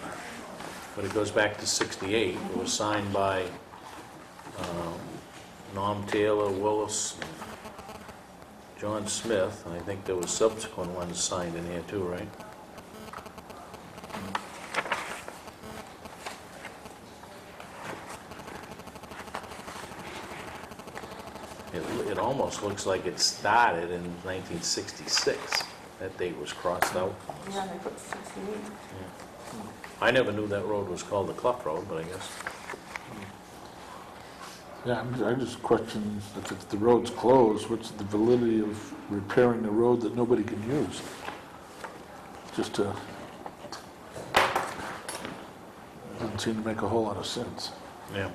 But it goes back to 68. It was signed by Norm Taylor, Willis, John Smith, and I think there was subsequent ones signed in here too, right? It almost looks like it started in 1966. That date was crossed out. Yeah, they put 68. I never knew that road was called the Clough Road, but I guess. Yeah, I just question if the road's closed, what's the validity of repairing a road that nobody can use? Just to, doesn't seem to make a whole lot of sense. Yeah.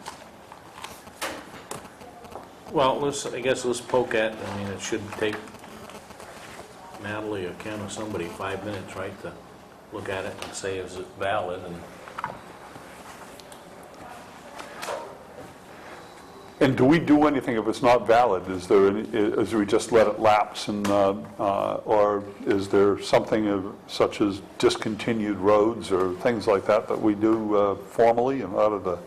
Well, I guess let's poke at, I mean, it should take Natalie or Ken or somebody 5 minutes, right, to look at it and say, is it valid? And do we do anything if it's not valid? Is there any, is we just let it lapse, and or is there something such as discontinued roads or things like that that we do formally in order to?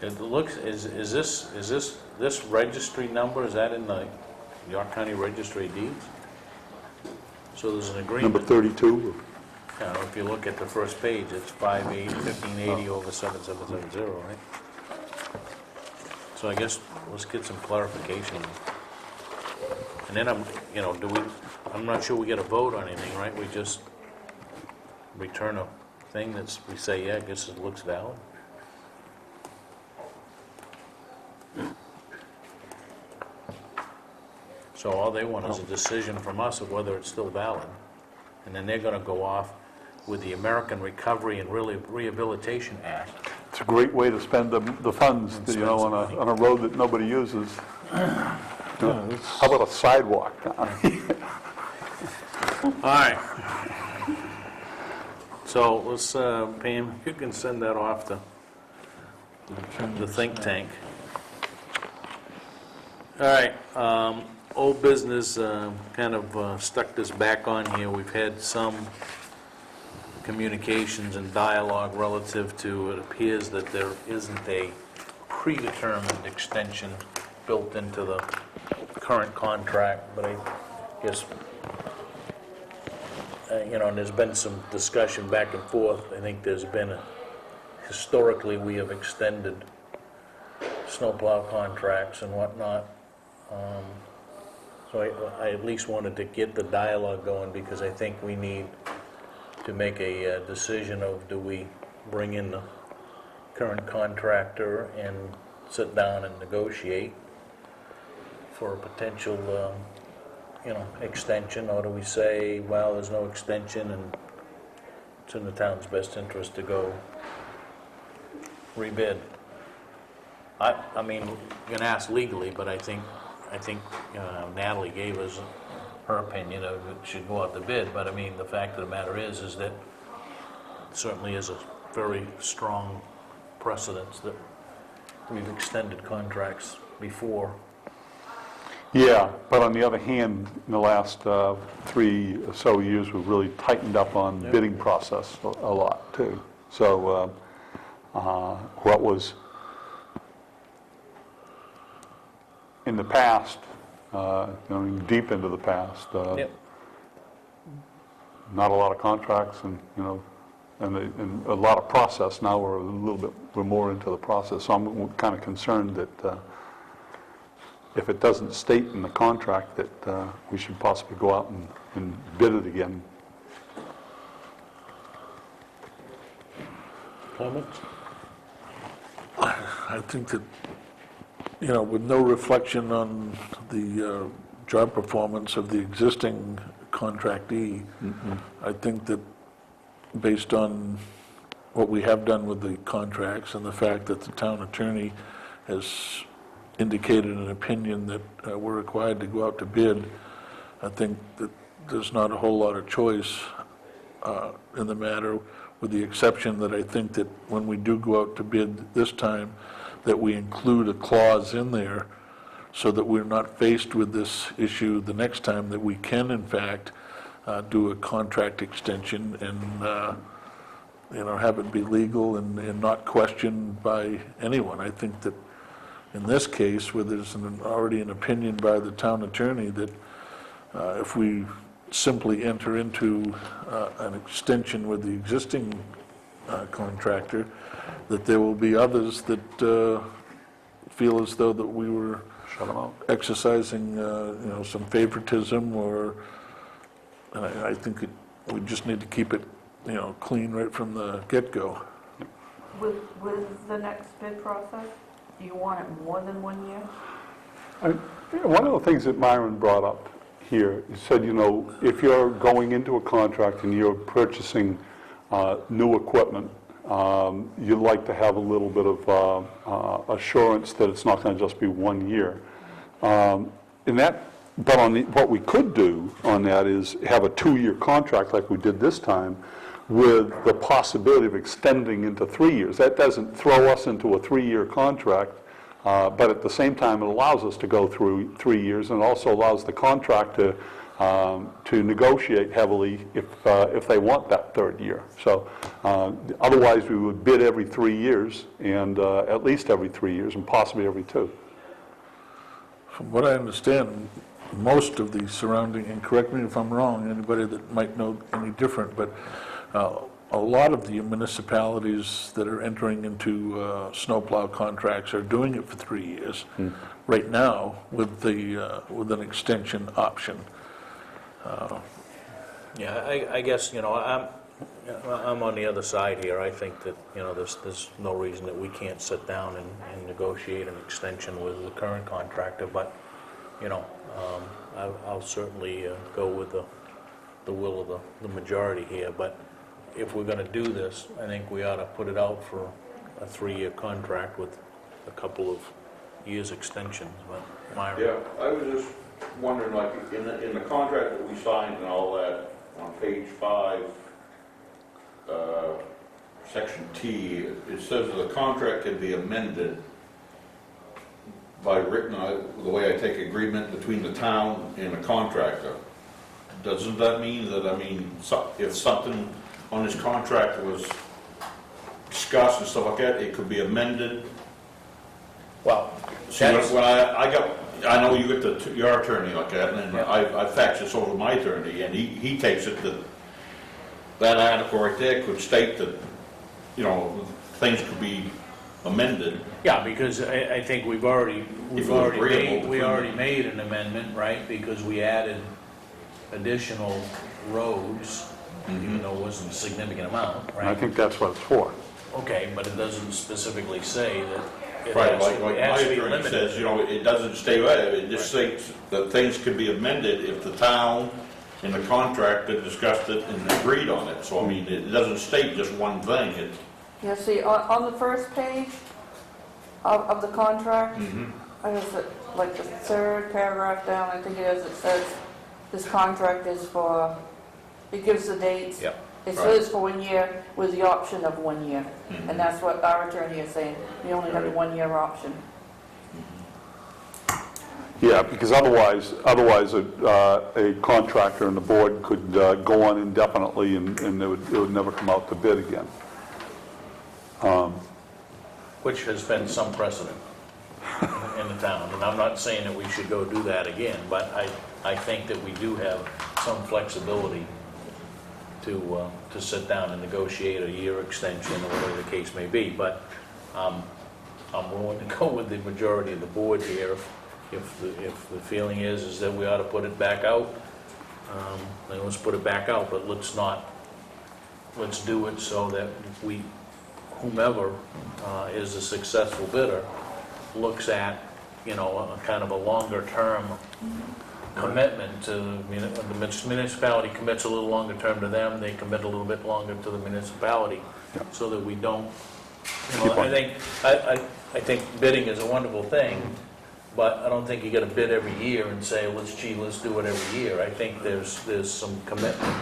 It looks, is this registry number, is that in the York County Registry of Deeds? So there's an agreement. Number 32? Yeah, if you look at the first page, it's 1580 over 7770, right? So I guess let's get some clarification. And then I'm not sure we get a vote on anything, right? We just return a thing we say, yeah, I guess it looks valid. So all they want is a decision from us of whether it's still valid. And then they're going to go off with the American Recovery and Rehabilitation Act. It's a great way to spend the funds, And spend some money. on a road that nobody uses. How about a sidewalk? All right. So let's, Pam, you can send that off to the think tank. All right, old business, kind of stuck this back on here. We've had some communications and dialogue relative to, it appears that there isn't a predetermined extension built into the current contract, but I guess, and there's been some discussion back and forth. I think there's been, historically, we have extended snowplow contracts and whatnot. So I at least wanted to get the dialogue going, because I think we need to make a decision of, do we bring in the current contractor and sit down and negotiate for a potential, extension, or do we say, well, there's no extension and it's in the town's best interest to go rebid? I mean, you can ask legally, but I think Natalie gave us her opinion of it should go out to bid, but I mean, the fact of the matter is that it certainly is a very strong precedence that we've extended contracts before. Yeah, but on the other hand, in the last 3 or so years, we've really tightened up on bidding process a lot, too. So what was in the past, deep into the past, Yep. not a lot of contracts, and and a lot of process. Now we're more into the process. So I'm kind of concerned that if it doesn't state in the contract that we should possibly go out and bid it again. Comments? I think that, with no reflection on the job performance of the existing contractee, I think that based on what we have done with the contracts and the fact that the town attorney has indicated an opinion that we're required to go out to bid, I think that there's not a whole lot of choice in the matter, with the exception that I think that when we do go out to bid this time, that we include a clause in there so that we're not faced with this issue the next time, that we can, in fact, do a contract extension and, have it be legal and not questioned by anyone. I think that, in this case, where there's already an opinion by the town attorney that if we simply enter into an extension with the existing contractor, that there will be others that feel as though that we were Shut them out. exercising, some favoritism, or, and I think we just need to keep it, clean right from the get-go. With the next bid process, do you want it more than 1 year? One of the things that Myron brought up here, he said, if you're going into a contract and you're purchasing new equipment, you'd like to have a little bit of assurance that it's not going to just be 1 year. But what we could do on that is have a 2-year contract like we did this time, with the possibility of extending into 3 years. That doesn't throw us into a 3-year contract, but at the same time, it allows us to go through 3 years, and also allows the contractor to negotiate heavily if they want that 3rd year. So otherwise, we would bid every 3 years, and at least every 3 years, and possibly every 2. From what I understand, most of the surrounding, and correct me if I'm wrong, anybody that might know any different, but a lot of the municipalities that are entering into snowplow contracts are doing it for 3 years right now with an extension option. Yeah, I guess, I'm on the other side here. I think that, there's no reason that we can't sit down and negotiate an extension with the current contractor, but, I'll certainly go with the will of the majority here, but if we're going to do this, I think we ought to put it out for a 3-year contract with a couple of years extensions, but Myron? Yeah, I was just wondering, like, in the contract that we signed and all that, on page 5, section T, it says that the contract can be amended by written, the way I take agreement between the town and the contractor. Doesn't that mean that, if something on this contract was discussed and stuff like that, it could be amended? Well, See, when I know you get your attorney like that, and I fax this over to my attorney, and he takes it that article right there could state that, things could be amended. yeah, because I think we already made an amendment, right? Because we added additional roads, even though it wasn't a significant amount, And I right? think that's what it's for. Okay, but it doesn't specifically say that it Right, has like my to be attorney limited. says, it doesn't stay there, it just states that things could be amended if the town and the contractor discussed it and agreed on it. So, it doesn't state just one thing, Yeah, see, on the first page of the contract, is it like the 3rd paragraph down, I think it is, it says, this contract is for, it gives the dates. Yep. It Right. says for 1 year with the option of 1 year. And that's what our attorney is saying, we only have a 1-year option. Yeah, because otherwise a contractor and the board could go on indefinitely, and it would never come out to bid again. Which has been some precedent in the town. And I'm not saying that we should go do that again, but I think that we do have some flexibility to sit down and negotiate a year extension or whatever the case may be. But I'm willing to go with the majority of the board here. If the feeling is that we ought to put it back out, then let's put it back out, but let's do it so that whomever is a successful bidder looks at, a kind of a longer-term commitment to, the municipality commits a little longer term to them, they commit a little bit longer to the municipality, so that we don't, I think bidding is a wonderful thing, but I don't think you gotta bid every year and say, let's do it every year. I think there's some commitment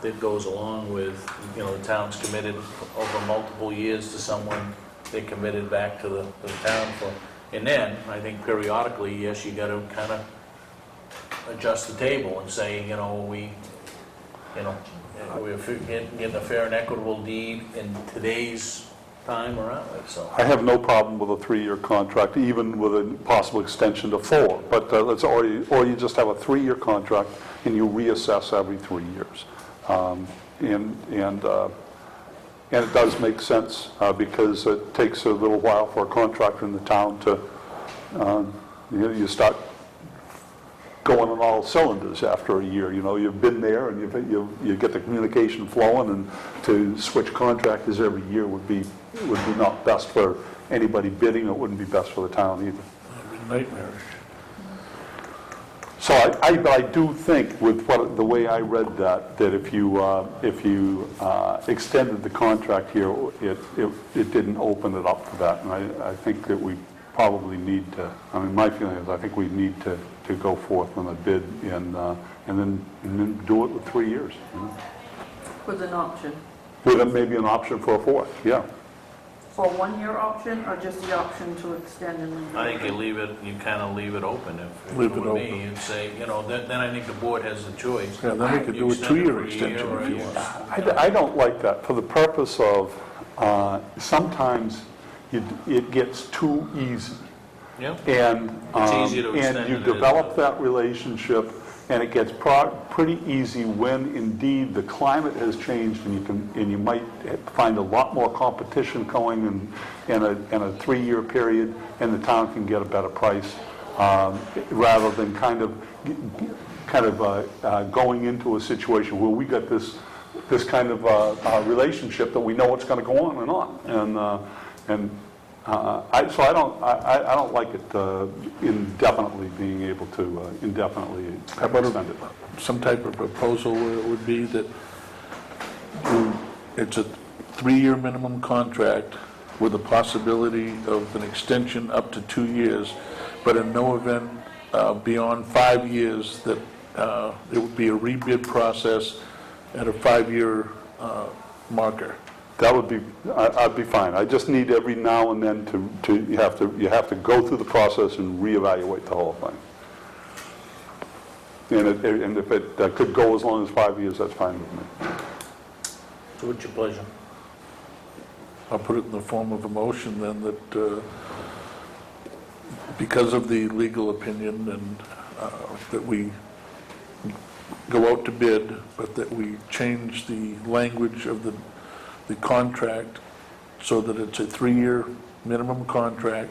that goes along with, the town's committed over multiple years to someone, they committed back to the town for, and then, I think periodically, yes, you gotta kind of adjust the table and say, we're getting a fair and equitable deed in today's time, aren't we? So, I have no problem with a 3-year contract, even with a possible extension to 4, but or you just have a 3-year contract and you reassess every 3 years. And it does make sense because it takes a little while for a contractor in the town to, you start going on all cylinders after a year. You've been there and you get the communication flowing, and to switch contractors every year would be not best for anybody bidding. It wouldn't be best for the town either. That'd be nightmarish. So I do think with the way I read that if you extended the contract here, it didn't open it up for that. And I think that we probably need to, my feeling is I think we need to go forth on a bid and then do it with 3 years. With an option. With maybe an option for a 4th, yeah. For a 1-year option, or just the option to extend and leave it? I think you kind of leave it open. If Leave it it were me, open. you'd say, then I think the board has the choice. Yeah, then we could do a extend it 2-year for a extension year or if you you- want. I don't like that for the purpose of sometimes it gets too easy. Yeah, And, It's easier to extend and you than it is develop to- that relationship, and it gets pretty easy when indeed the climate has changed, and you might find a lot more competition going in a 3-year period, and the town can get a better price, rather than kind of going into a situation where we got this kind of relationship that we know what's going to go on and on. So I don't like it indefinitely being able to indefinitely How about extend it. some type of proposal where it would be that it's a 3-year minimum contract with the possibility of an extension up to 2 years, but in no event beyond 5 years that it would be a rebid process at a 5-year marker. That would be, I'd be fine. I just need every now and then you have to go through the process and reevaluate the whole thing. And if it could go as long as 5 years, that's fine with me. so what's your pleasure? I'll put it in the form of a motion then that because of the legal opinion and that we go out to bid, but that we change the language of the contract so that it's a 3-year minimum contract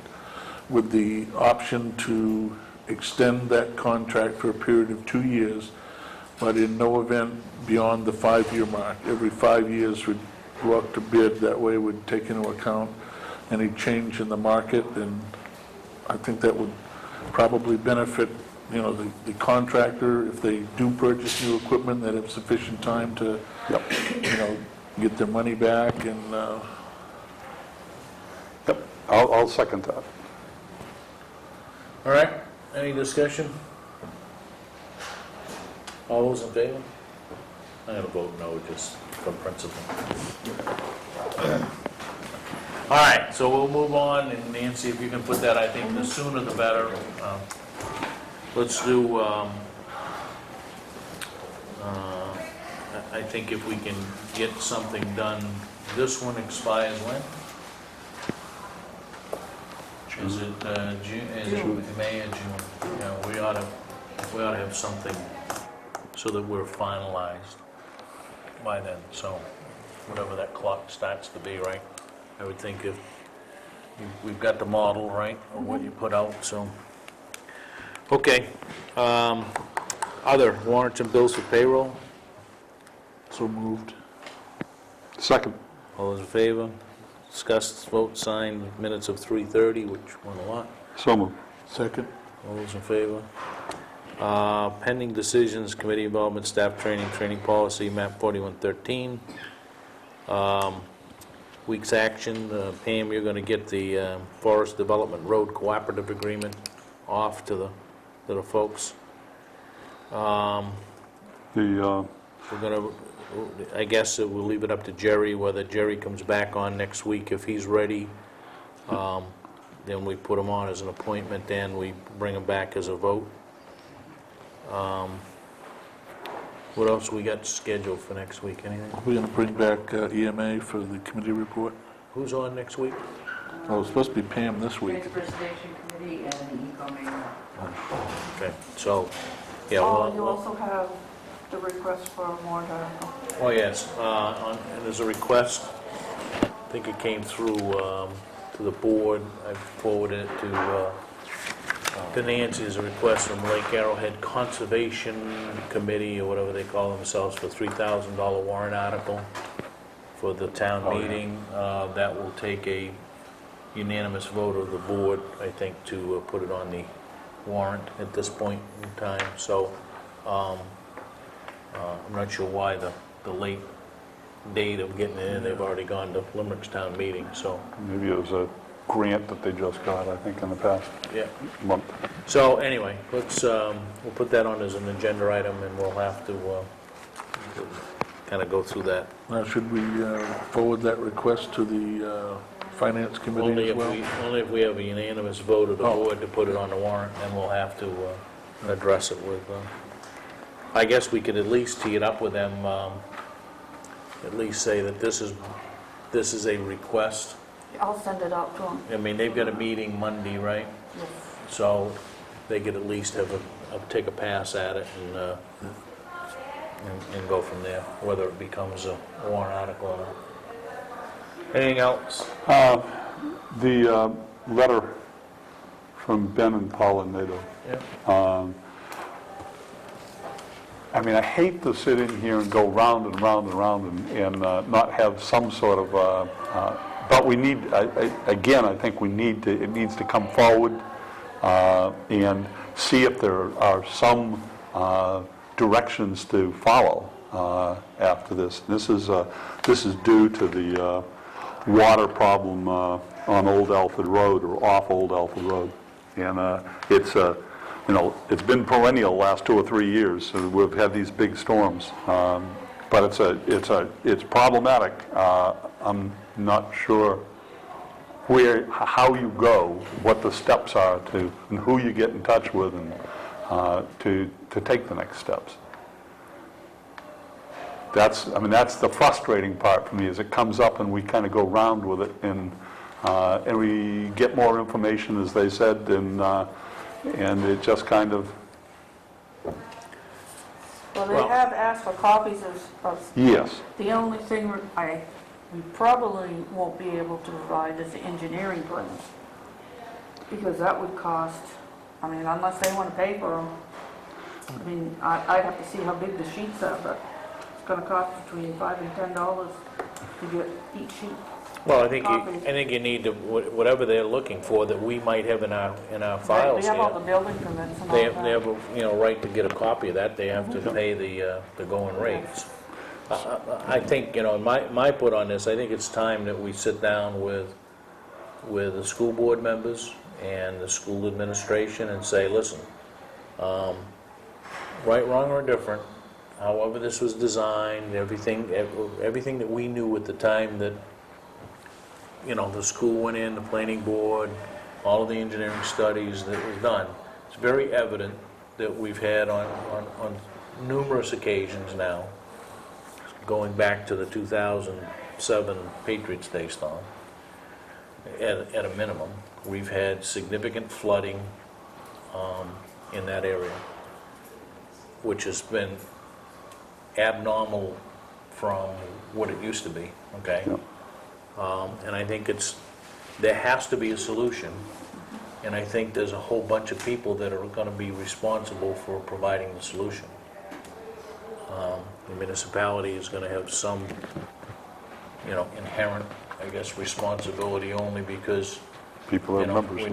with the option to extend that contract for a period of 2 years, but in no event beyond the 5-year mark. Every 5 years would go out to bid. That way would take into account any change in the market, and I think that would probably benefit, the contractor if they do purchase new equipment, that have sufficient time to, get their money back and, Yep, I'll second that. All right, any discussion? All those in favor? I'm going to vote no, just from principle. All right, so we'll move on, and Nancy, if you can put that, I think the sooner the better. Let's do, I think if we can get something done, this one expires when? Is it June, May or June? Yeah, we ought to have something so that we're finalized by then, so whatever that clock starts to be, right? I would think if we've got the model, right, or what you put out, so. Okay. Other warrants and bills for payroll? so moved. Second. All those in favor? Discuss, vote, sign minutes of 3:30, which went a lot. So moved. Second. All those in favor? Pending decisions, committee involvement, staff training, training policy, map 4113. Week's action, Pam, you're going to get the Forest Development Road Cooperative Agreement off to the folks. We're going to, I guess we'll leave it up to Jerry, whether Jerry comes back on next week if he's ready. Then we put him on as an appointment, then we bring him back as a vote. What else we got scheduled for next week, anything? We're going to bring back EMA for the committee report. Who's on next week? Oh, it's supposed to be Pam this week. Transfer Station Committee and the Eco Manual. Okay, so, yeah, Oh, you well, also have the request for a warrant article. oh, yes, and there's a request, I think it came through to the board, I forwarded it to Nancy, as a request from Lake Arrowhead Conservation Committee, or whatever they call themselves, for $3,000 warrant article for the town meeting. That will take a unanimous vote of the board, I think, to put it on the warrant at this point in time. So I'm not sure why the late date of getting it in. They've already gone to Limerick's town meeting, so, Maybe it was a grant that they just got, I think, in the past yeah. month. So anyway, let's, we'll put that on as an agenda item, and we'll have to kind of go through that. Now, should we forward that request to the Finance Committee as well? Only if we have a unanimous vote of the board to put it on the warrant, then we'll have to address it with, I guess we could at least tee it up with them, at least say that this is a request. I'll send it out to them. I mean, they've got a meeting Monday, right? Yes. So they could at least take a pass at it and go from there, whether it becomes a warrant article or not. Anything else? The letter from Ben and Paula Nato. Yeah. I mean, I hate to sit in here and go round and round and round and not have some sort of, but we need, again, I think we need to, it needs to come forward and see if there are some directions to follow after this. This is due to the water problem on Old Alfred Road, or off Old Alfred Road. And it's it's been perennial the last 2 or 3 years. So we've had these big storms, but it's problematic. I'm not sure how you go, what the steps are to, and who you get in touch with, and to take the next steps. That's the frustrating part for me, is it comes up and we kind of go round with it, and we get more information, as they said, and it just kind of... Well, they have asked for copies of, Yes. the only thing we probably won't be able to provide is the engineering plans. Because that would cost, I mean, unless they want to pay for them. I mean, I'd have to see how big the sheets are, but it's going to cost between $5 and $10 to get each sheet. Well, I think Copies. you need to, whatever they're looking for that we might have in our files We have all the here. building permits and all They that. have a right to get a copy of that. They have to pay the going rates. I think, my put on this, I think it's time that we sit down with the school board members and the school administration and say, listen, right, wrong, or different, however this was designed, everything that we knew at the time that, the school went in, the planning board, all of the engineering studies that was done, it's very evident that we've had on numerous occasions now, going back to the 2007 Patriots Day storm, at a minimum, we've had significant flooding in that area, which has been abnormal from what it used to be, okay? Yep. And I think there has to be a solution, and I think there's a whole bunch of people that are going to be responsible for providing the solution. The municipality is going to have some, inherent, I guess, responsibility, only because, People are members.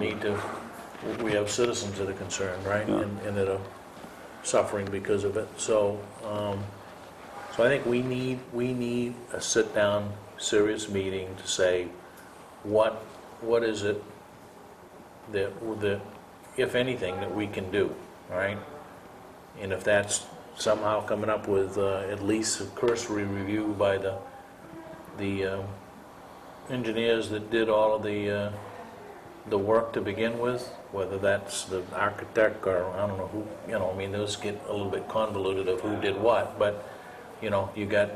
we have citizens that are concerned, right? Yeah. And that are suffering because of it. So I think we need a sit-down, serious meeting to say, what is it that, if anything, that we can do, right? And if that's somehow coming up with at least a cursory review by the engineers that did all of the work to begin with, whether that's the architect or I don't know who, those get a little bit convoluted of who did what, but you got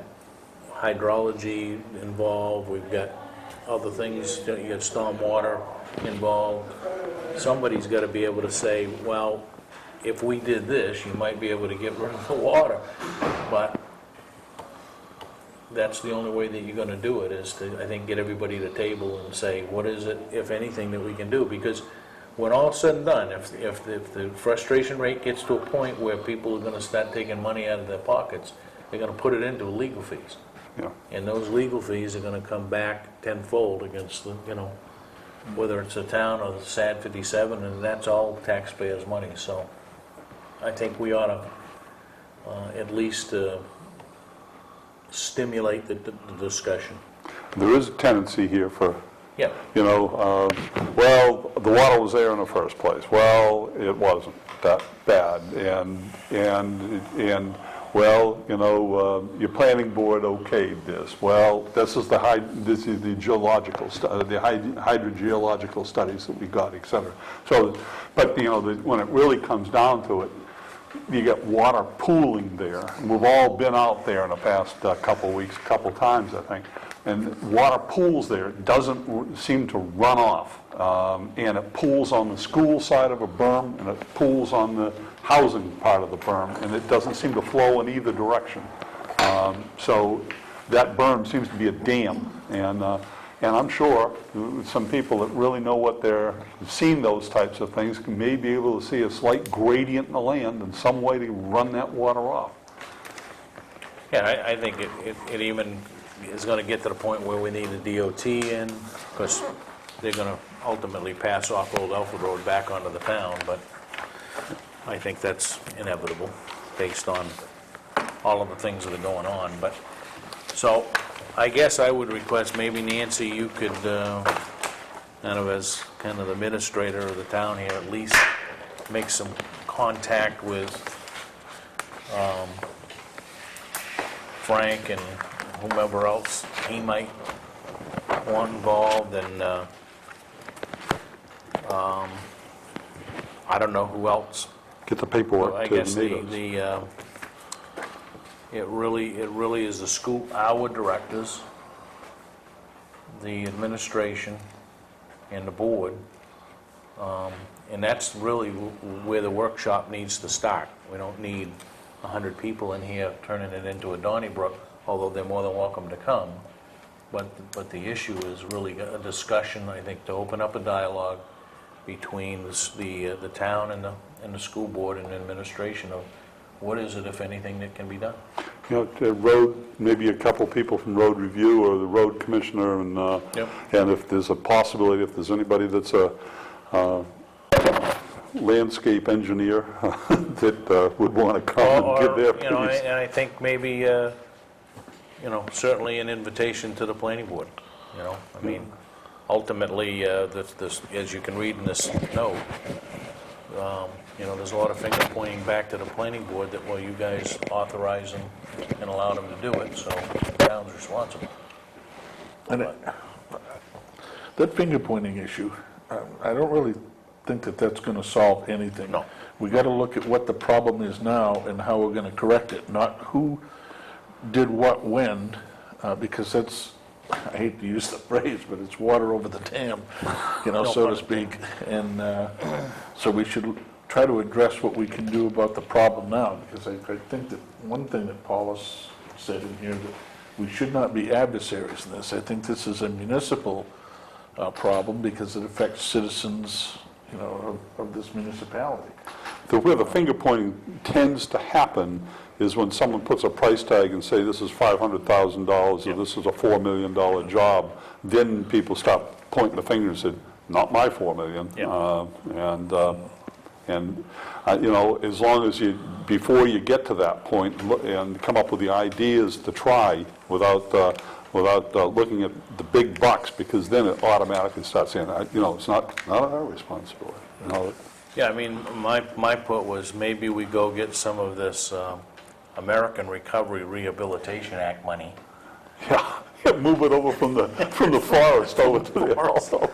hydrology involved, we've got other things, you get stormwater involved. Somebody's got to be able to say, well, if we did this, you might be able to get rid of the water. But that's the only way that you're going to do it, is to, I think, get everybody to the table and say, what is it, if anything, that we can do? Because when all's said and done, if the frustration rate gets to a point where people are going to start taking money out of their pockets, they're going to put it into legal fees. Yeah. And those legal fees are going to come back tenfold against the, whether it's the town or the SAD 57, and that's all taxpayers' money. So I think we ought to at least stimulate the discussion. There is a tendency here for, Yeah. well, the water was there in the first place. Well, it wasn't that bad. And well, your planning board okayed this. Well, this is the geological, the hydrogeological studies that we got, et cetera. So, but, when it really comes down to it, you get water pooling there. And we've all been out there in the past couple of weeks, a couple of times, I think. And water pools there. It doesn't seem to run off. And it pools on the school side of a berm, and it pools on the housing part of the berm, and it doesn't seem to flow in either direction. So that berm seems to be a dam. And I'm sure some people that really know what they're, seen those types of things, may be able to see a slight gradient in the land and some way to run that water off. Yeah, I think it even is going to get to the point where we need a DOT in, because they're going to ultimately pass off Old Alfred Road back onto the town, but I think that's inevitable based on all of the things that are going on. But so I guess I would request, maybe Nancy, you could, kind of as kind of the administrator of the town here, at least make some contact with Frank and whomever else he might want involved, and I don't know who else. Get the paperwork I to guess the natives. it really is the school, our directors, the administration, and the board, and that's really where the workshop needs to start. We don't need 100 people in here turning it into a Donnybrook, although they're more than welcome to come. But the issue is really a discussion, I think, to open up a dialogue between the town and the school board and administration of what is it, if anything, that can be done. The road, maybe a couple people from road review or the road commissioner, and Yep. and if there's a possibility, if there's anybody that's a landscape engineer that would want to come and give their piece. And I think maybe, certainly an invitation to the planning board, I mean, ultimately, this, as you can read in this note, there's a lot of finger pointing back to the planning board that, well, you guys authorized them and allowed them to do it, so the town's responsible. And that finger pointing issue, I don't really think that that's going to solve anything. No. We got to look at what the problem is now and how we're going to correct it, not who did what when, because that's, I hate to use the phrase, but it's water over the dam, so to speak. And so we should try to address what we can do about the problem now, because I think that one thing that Paulus said in here, that we should not be adversaries in this. I think this is a municipal problem because it affects citizens, of this municipality. Where the finger pointing tends to happen is when someone puts a price tag and say this is $500,000 or this is a $4 million job, then people stop pointing the finger and say, not my $4 million. As long as before you get to that point and come up with the ideas to try without looking at the big bucks, because then it automatically starts saying, it's not our responsibility. Yeah, I mean, my put was maybe we go get some of this American Recovery Rehabilitation Act money. Yeah, move it over from the forest over to the also.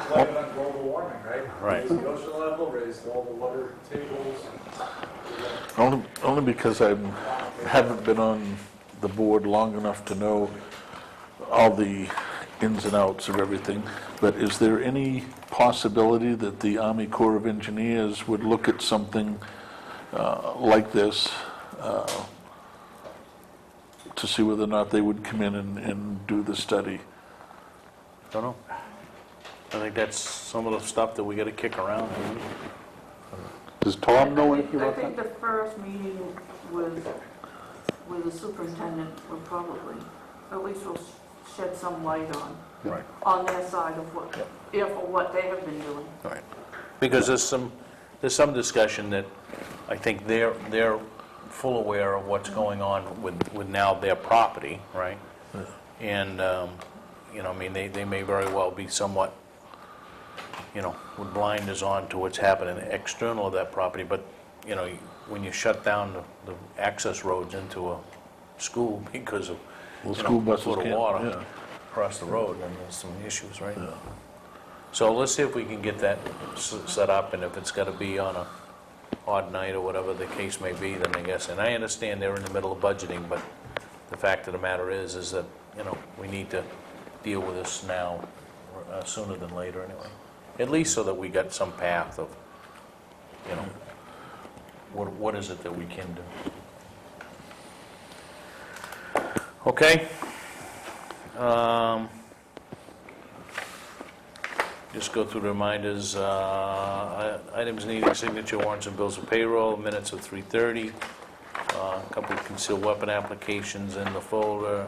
Blame it on global warming, right? Right. Raise the ocean level, raise all the water tables. Only because I haven't been on the board long enough to know all the ins and outs of everything, but is there any possibility that the Army Corps of Engineers would look at something like this to see whether or not they would come in and do the study? Don't know. I think that's some of the stuff that we gotta kick around. Does Tom know anything I about think that? the first meeting with the superintendent would probably, at least will shed some light Right. on their side of what, what they have been doing. Right. Because there's some discussion that I think they're full aware of what's going on with now their property, right? And, I mean, they may very well be somewhat, with blinders on to what's happening external of that property, but, when you shut down the access roads into a school because of, Well, school buses foot of can't, water yeah. across the road, then there's some issues, right? So let's see if we can get that set up, and if it's gotta be on a odd night or whatever the case may be, then I guess, and I understand they're in the middle of budgeting, but the fact of the matter is that, we need to deal with this now, sooner than later anyway. At least so that we got some path of, what is it that we can do? Okay. Just go through the reminders, items needing signature, warrants and bills of payroll, minutes of 3:30, a couple of concealed weapon applications in the folder.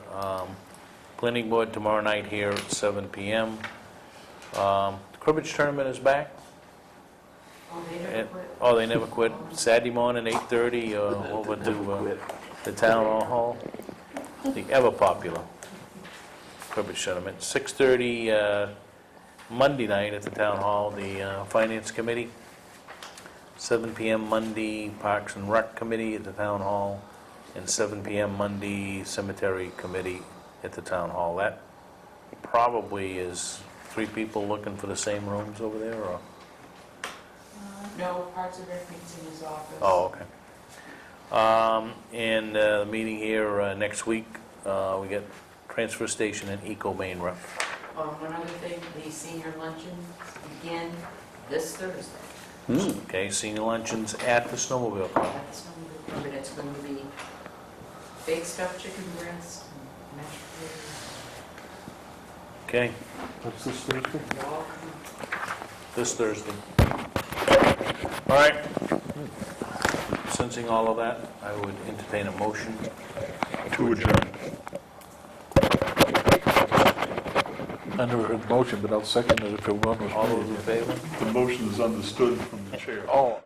Planning board tomorrow night here at 7 PM. The cribbage tournament is back. Oh, they never quit. Oh, they never quit. Saturday morning, 8:30, over to the town hall. The ever popular cribbage tournament. 6:30 Monday night at the town hall, the finance committee. 7 PM Monday, Parks and Rec committee at the town hall, and 7 PM Monday, cemetery committee at the town hall. That probably is 3 people looking for the same rooms over there, or? No, Parks and Rec meets in his office. Oh, okay. And the meeting here next week, we get transfer station and eco main rep. One other thing, the senior luncheon begin this Thursday Okay, senior luncheons at the snowmobile club. at the Snowmobile Club, and it's going to be baked stuffed chicken breast and mashed potatoes. Okay, What's this Thursday? You're all coming. this Thursday. All right. Sensing all of that, I would entertain a motion. To adjourn. Under a motion, but I'll second it if it were. All those in favor? The motion is understood from the chair. Oh.